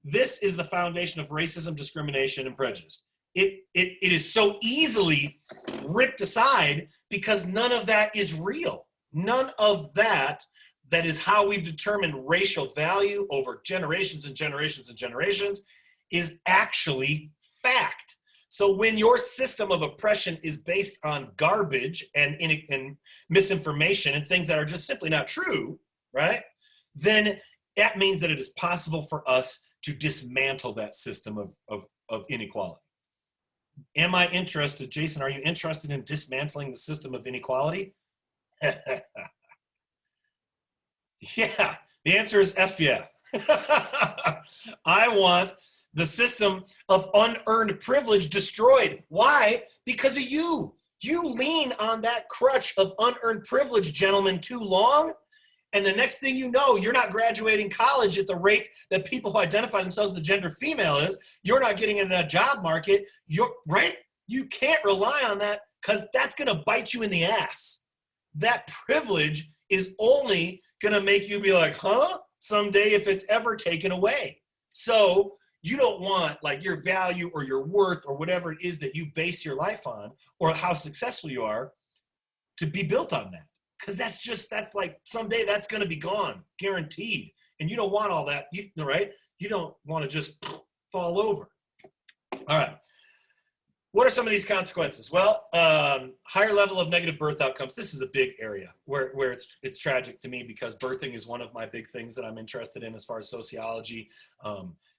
this is the foundation of racism, discrimination, and prejudice. It is so easily ripped aside because none of that is real. None of that is how we've determined racial value over generations and generations and generations is actually fact. So when your system of oppression is based on garbage and misinformation and things that are just simply not true, right? Then that means that it is possible for us to dismantle that system of inequality. Am I interested, Jason, are you interested in dismantling the system of inequality? Yeah, the answer is F yeah. I want the system of unearned privilege destroyed. Why? Because of you. You lean on that crutch of unearned privilege, gentlemen, too long, and the next thing you know, you're not graduating college at the rate that people who identify themselves as the gender female is. You're not getting into that job market. Right? You can't rely on that because that's going to bite you in the ass. That privilege is only going to make you be like, huh? Someday if it's ever taken away. So you don't want like your value or your worth or whatever it is that you base your life on or how successful you are to be built on that. Because that's like someday that's going to be gone, guaranteed. And you don't want all that, right? You don't want to just fall over. All right. What are some of these consequences? Well, higher level of negative birth outcomes. This is a big area where it's tragic to me because birthing is one of my big things that I'm interested in as far as sociology.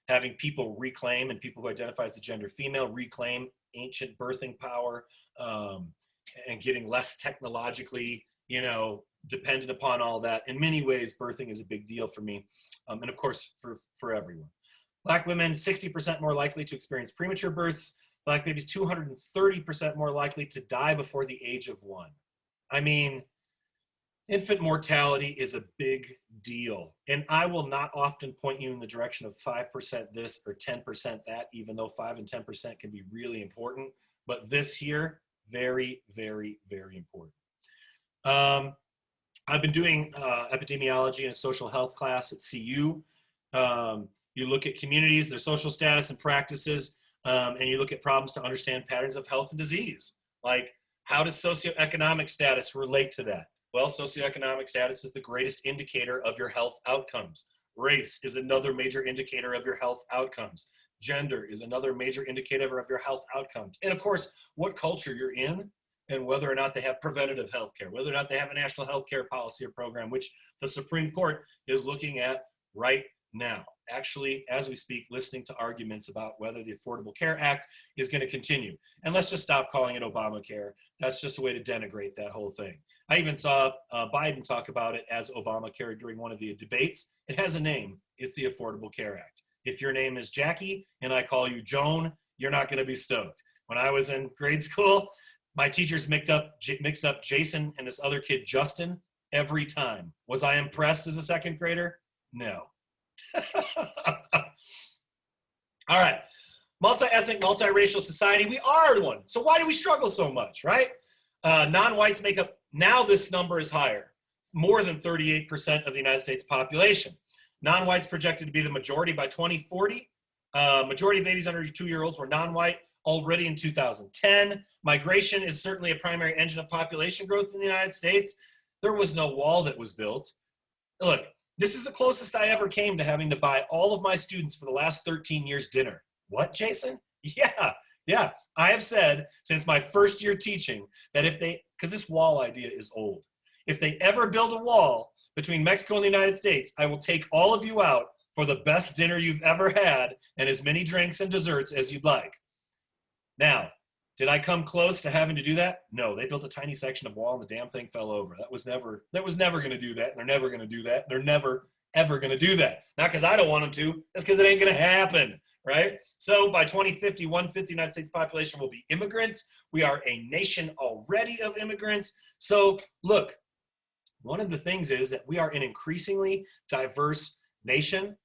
Having people reclaim, and people who identify as the gender female reclaim ancient birthing power, and getting less technologically, dependent upon all that. In many ways, birthing is a big deal for me, and of course for everyone. Black women, 60% more likely to experience premature births. Black babies 230% more likely to die before the age of 1. I mean, infant mortality is a big deal. And I will not often point you in the direction of 5% this or 10% that, even though 5 and 10% can be really important. But this here, very, very, very important. I've been doing epidemiology in a social health class at CU. You look at communities, their social status and practices, and you look at problems to understand patterns of health and disease. Like, how does socioeconomic status relate to that? Well, socioeconomic status is the greatest indicator of your health outcomes. Race is another major indicator of your health outcomes. Gender is another major indicator of your health outcomes. And of course, what culture you're in and whether or not they have preventative health care, whether or not they have a national health care policy or program, which the Supreme Court is looking at right now. Actually, as we speak, listening to arguments about whether the Affordable Care Act is going to continue. And let's just stop calling it Obamacare. That's just a way to denigrate that whole thing. I even saw Biden talk about it as Obamacare during one of the debates. It has a name. It's the Affordable Care Act. If your name is Jackie and I call you Joan, you're not going to be stoked. When I was in grade school, my teachers mixed up Jason and this other kid, Justin, every time. Was I impressed as a second grader? No. All right. Multi-ethnic, multiracial society. We are one. So why do we struggle so much, right? Non-whites make up, now this number is higher, more than 38% of the United States population. Non-whites projected to be the majority by 2040. Majority of babies under 2-year-olds were non-white already in 2010. Migration is certainly a primary engine of population growth in the United States. There was no wall that was built. Look, this is the closest I ever came to having to buy all of my students for the last 13 years dinner. What, Jason? Yeah. I have said since my first year teaching that if they, because this wall idea is old, if they ever build a wall between Mexico and the United States, I will take all of you out for the best dinner you've ever had and as many drinks and desserts as you'd like. Now, did I come close to having to do that? No, they built a tiny section of wall and the damn thing fell over. That was never going to do that. And they're never going to do that. They're never, ever going to do that. Not because I don't want them to, that's because it ain't going to happen, right? So by 2050, 1/5 the United States population will be immigrants. We are a nation already of immigrants. So look, one of the things is that we are an increasingly diverse nation.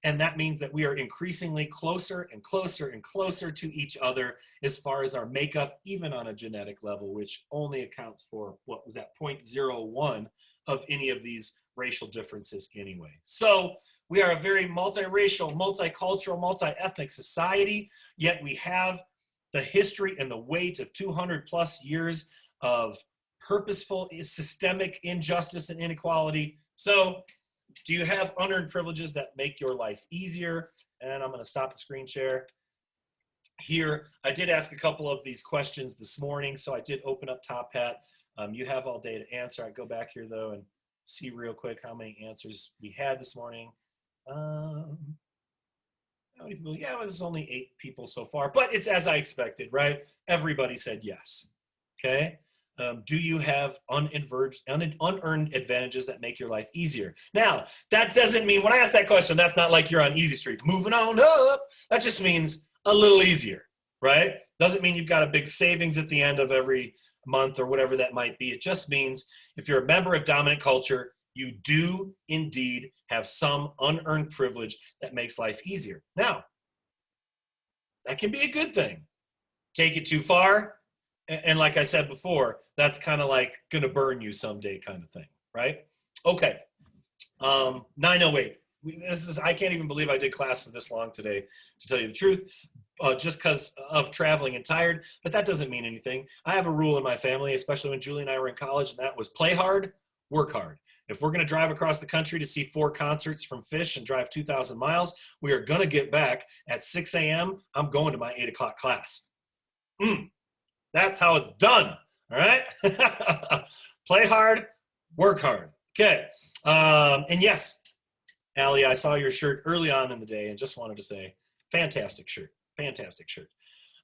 And that means that we are increasingly closer and closer and closer to each other as far as our makeup, even on a genetic level, which only accounts for, what was that, 0.01 of any of these racial differences anyway. So we are a very multiracial, multicultural, multi-ethnic society, yet we have the history and the weight of 200 plus years of purposeful, systemic injustice and inequality. So do you have unearned privileges that make your life easier? And I'm going to stop the screen share here. I did ask a couple of these questions this morning, so I did open up Top Hat. You have all day to answer. I go back here, though, and see real quick how many answers we had this morning. How many people? Yeah, it was only 8 people so far, but it's as I expected, right? Everybody said yes, okay? Do you have unearned advantages that make your life easier? Now, that doesn't mean, when I ask that question, that's not like you're on easy street, moving on up. That just means a little easier, right? Doesn't mean you've got a big savings at the end of every month or whatever that might be. It just means if you're a member of dominant culture, you do indeed have some unearned privilege that makes life easier. Now, that can be a good thing. Take it too far, and like I said before, that's kind of like gonna burn you someday kind of thing, right? Okay, 908. I can't even believe I did class for this long today, to tell you the truth, just because of traveling and tired, but that doesn't mean anything. I have a rule in my family, especially when Julie and I were in college, and that was play hard, work hard. If we're gonna drive across the country to see 4 concerts from Fish and drive 2,000 miles, we are gonna get back at 6 a.m. I'm going to my 8 o'clock class. That's how it's done, all right? Play hard, work hard. Okay, and yes, Allie, I saw your shirt early on in the day and just wanted to say, fantastic shirt, fantastic shirt.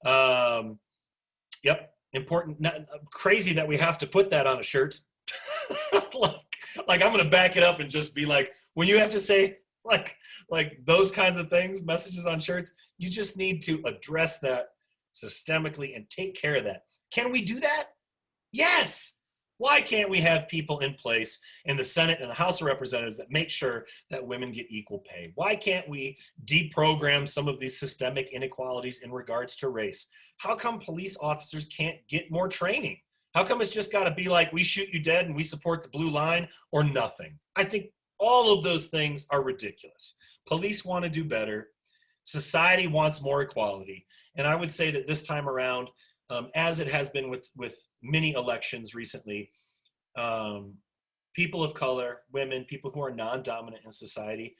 Yep, important, crazy that we have to put that on a shirt. like I'm gonna back it up and just be like, when you have to say like those kinds of things, messages on shirts, you just need to address that systemically and take care of that. Can we do that? Yes. Why can't we have people in place in the Senate and the House of Representatives that make sure that women get equal pay? Why can't we deprogram some of these systemic inequalities in regards to race? How come police officers can't get more training? How come it's just got to be like, we shoot you dead and we support the blue line or nothing? I think all of those things are ridiculous. Police want to do better. Society wants more equality. And I would say that this time around, as it has been with many elections recently, people of color, women, people who are non-dominant in society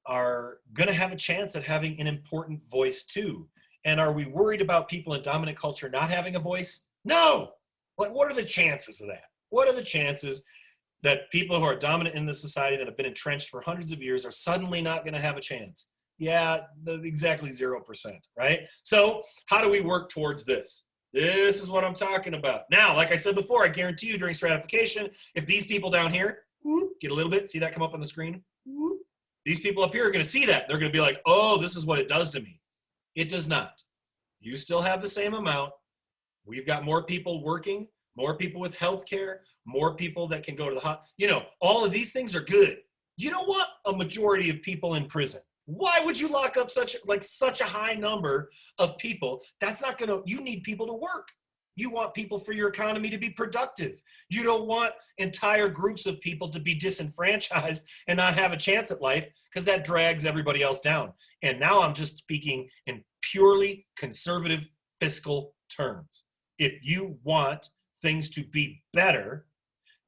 are going to have a chance at having an important voice too. And are we worried about people in dominant culture not having a voice? No. What are the chances of that? What are the chances that people who are dominant in the society that have been entrenched for hundreds of years are suddenly not going to have a chance? Yeah, exactly 0%, right? So how do we work towards this? This is what I'm talking about. Now, like I said before, I guarantee you during stratification, if these people down here, get a little bit, see that come up on the screen? These people up here are going to see that. They're going to be like, oh, this is what it does to me. It does not. You still have the same amount. We've got more people working, more people with health care, more people that can go to the hospital. You know, all of these things are good. You don't want a majority of people in prison. Why would you lock up such a high number of people? That's not going to, you need people to work. You want people for your economy to be productive. You don't want entire groups of people to be disenfranchised and not have a chance at life, because that drags everybody else down. And now I'm just speaking in purely conservative fiscal terms. If you want things to be better,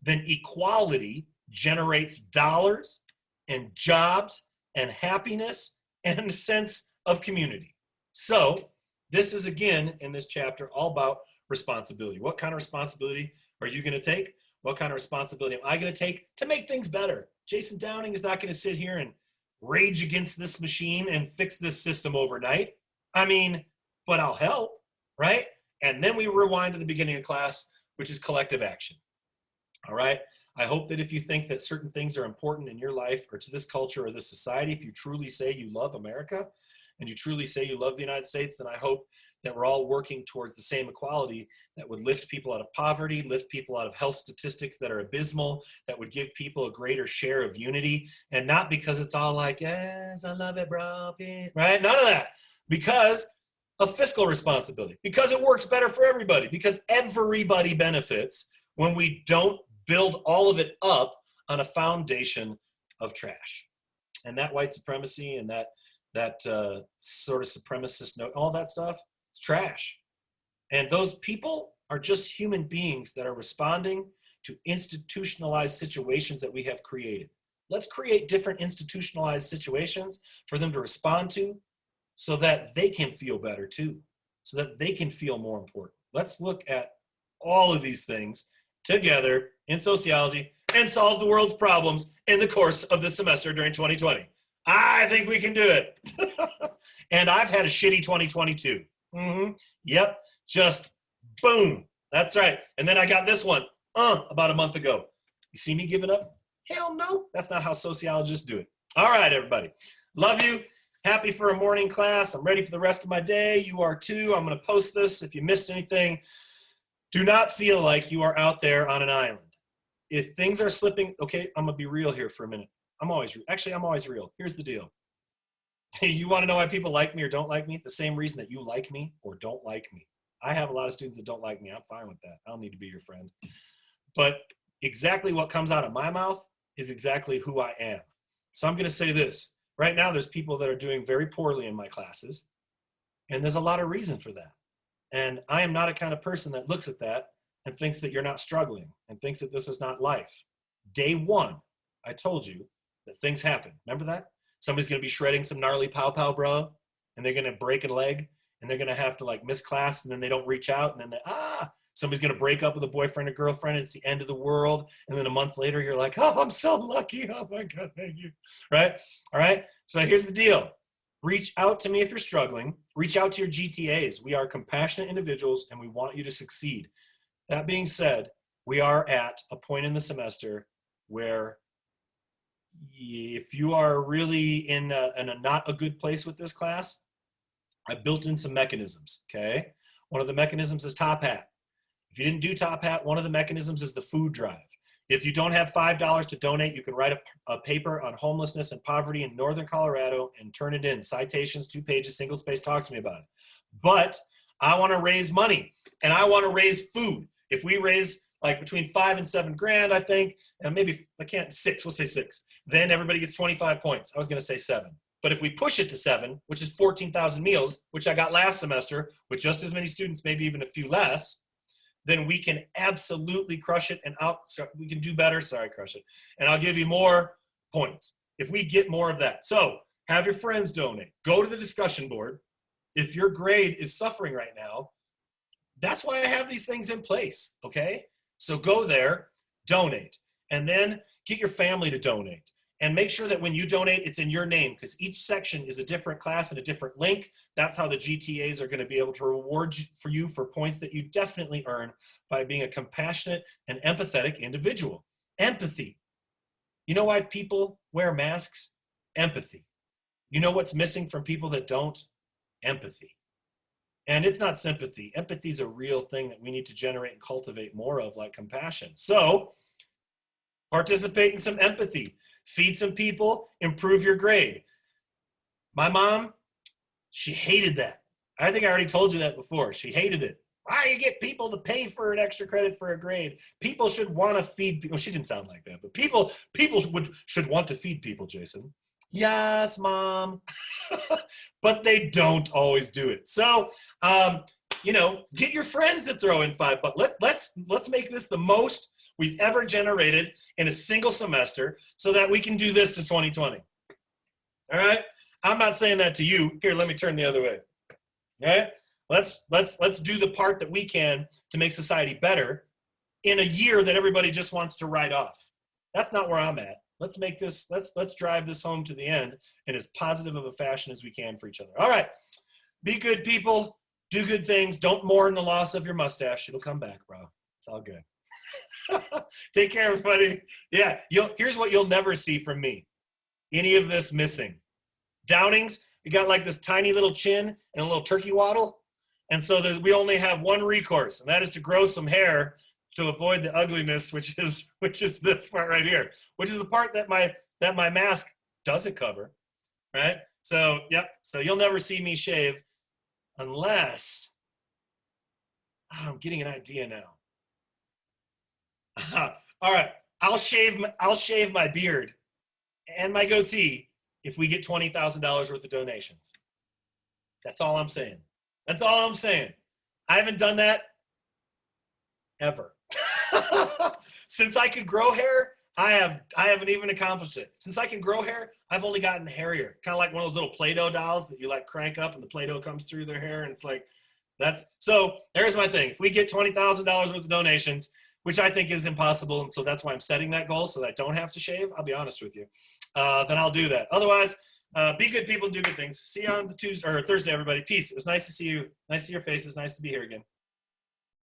then equality generates dollars and jobs and happiness and a sense of community. So this is, again, in this chapter, all about responsibility. What kind of responsibility are you going to take? What kind of responsibility am I going to take to make things better? Jason Downing is not going to sit here and rage against this machine and fix this system overnight. I mean, but I'll help, right? And then we rewind to the beginning of class, which is collective action. All right? I hope that if you think that certain things are important in your life or to this culture or this society, if you truly say you love America and you truly say you love the United States, then I hope that we're all working towards the same equality that would lift people out of poverty, lift people out of health statistics that are abysmal, that would give people a greater share of unity, and not because it's all like, yes, I love it, bro, right? None of that. Because of fiscal responsibility, because it works better for everybody, because everybody benefits when we don't build all of it up on a foundation of trash. And that white supremacy and that sort of supremacist note, all that stuff, it's trash. And those people are just human beings that are responding to institutionalized situations that we have created. Let's create different institutionalized situations for them to respond to so that they can feel better too, so that they can feel more important. Let's look at all of these things together in sociology and solve the world's problems in the course of this semester during 2020. I think we can do it. And I've had a shitty 2022. Yep, just boom. That's right. And then I got this one about a month ago. You see me giving up? Hell no. That's not how sociologists do it. All right, everybody. Love you. Happy for a morning class. I'm ready for the rest of my day. You are too. I'm going to post this if you missed anything. Do not feel like you are out there on an island. If things are slipping, okay, I'm going to be real here for a minute. I'm always real. Here's the deal. You want to know why people like me or don't like me? The same reason that you like me or don't like me. I have a lot of students that don't like me. I'm fine with that. I don't need to be your friend. But exactly what comes out of my mouth is exactly who I am. So I'm going to say this. Right now, there's people that are doing very poorly in my classes, and there's a lot of reason for that. And I am not a kind of person that looks at that and thinks that you're not struggling and thinks that this is not life. Day one, I told you that things happen. Remember that? Somebody's going to be shredding some gnarly pow-pow, bro, and they're going to break a leg, and they're going to have to like miss class, and then they don't reach out, and then somebody's going to break up with a boyfriend or girlfriend. It's the end of the world. And then a month later, you're like, oh, I'm so lucky. Oh my God, thank you. Right? All right. So here's the deal. Reach out to me if you're struggling. Reach out to your GTAs. We are compassionate individuals and we want you to succeed. That being said, we are at a point in the semester where if you are really in a not a good place with this class, I built in some mechanisms, okay? One of the mechanisms is Top Hat. If you didn't do Top Hat, one of the mechanisms is the food drive. If you don't have $5 to donate, you can write a paper on homelessness and poverty in Northern Colorado and turn it in. Citations, 2 pages, single space, talk to me about it. But I want to raise money and I want to raise food. If we raise like between 5 and 7 grand, I think, and maybe I can't 6, we'll say 6. Then everybody gets 25 points. I was going to say 7. But if we push it to 7, which is 14,000 meals, which I got last semester with just as many students, maybe even a few less, then we can absolutely crush it and we can do better. Sorry, crush it. And I'll give you more points if we get more of that. So have your friends donate. Go to the discussion board. If your grade is suffering right now, that's why I have these things in place, okay? So go there, donate, and then get your family to donate. And make sure that when you donate, it's in your name, because each section is a different class and a different link. That's how the GTAs are going to be able to reward you for points that you definitely earn by being a compassionate and empathetic individual. Empathy. You know why people wear masks? Empathy. You know what's missing from people that don't? Empathy. And it's not sympathy. Empathy is a real thing that we need to generate and cultivate more of, like compassion. So participate in some empathy. Feed some people, improve your grade. My mom, she hated that. I think I already told you that before. She hated it. Why you get people to pay for an extra credit for a grade? People should want to feed people. She didn't sound like that, but people should want to feed people, Jason. Yes, Mom. But they don't always do it. So, you know, get your friends to throw in $5. Let's make this the most we've ever generated in a single semester so that we can do this to 2020. All right? I'm not saying that to you. Here, let me turn the other way. All right? Let's do the part that we can to make society better in a year that everybody just wants to write off. That's not where I'm at. Let's make this, let's drive this home to the end in as positive of a fashion as we can for each other. All right. Be good people. Do good things. Don't mourn the loss of your mustache. It'll come back, bro. It's all good. Take care, everybody. Yeah, here's what you'll never see from me. Any of this missing. Downings, you got like this tiny little chin and a little turkey waddle. And so we only have one recourse, and that is to grow some hair to avoid the ugliness, which is this part right here, which is the part that my mask doesn't cover, right? So, yep, so you'll never see me shave unless, I'm getting an idea now. All right, I'll shave my beard and my goatee if we get $20,000 worth of donations. That's all I'm saying. That's all I'm saying. I haven't done that ever. Since I could grow hair, I haven't even accomplished it. Since I can grow hair, I've only gotten hairier. Kind of like one of those little Play-Doh dolls that you like crank up and the Play-Doh comes through their hair, and it's like, so there's my thing. If we get $20,000 worth of donations, which I think is impossible, and so that's why I'm setting that goal so that I don't have to shave, I'll be honest with you, then I'll do that. Otherwise, be good people and do good things. See you on the Tuesday or Thursday, everybody. Peace. It was nice to see you. Nice to see your faces. Nice to be here again.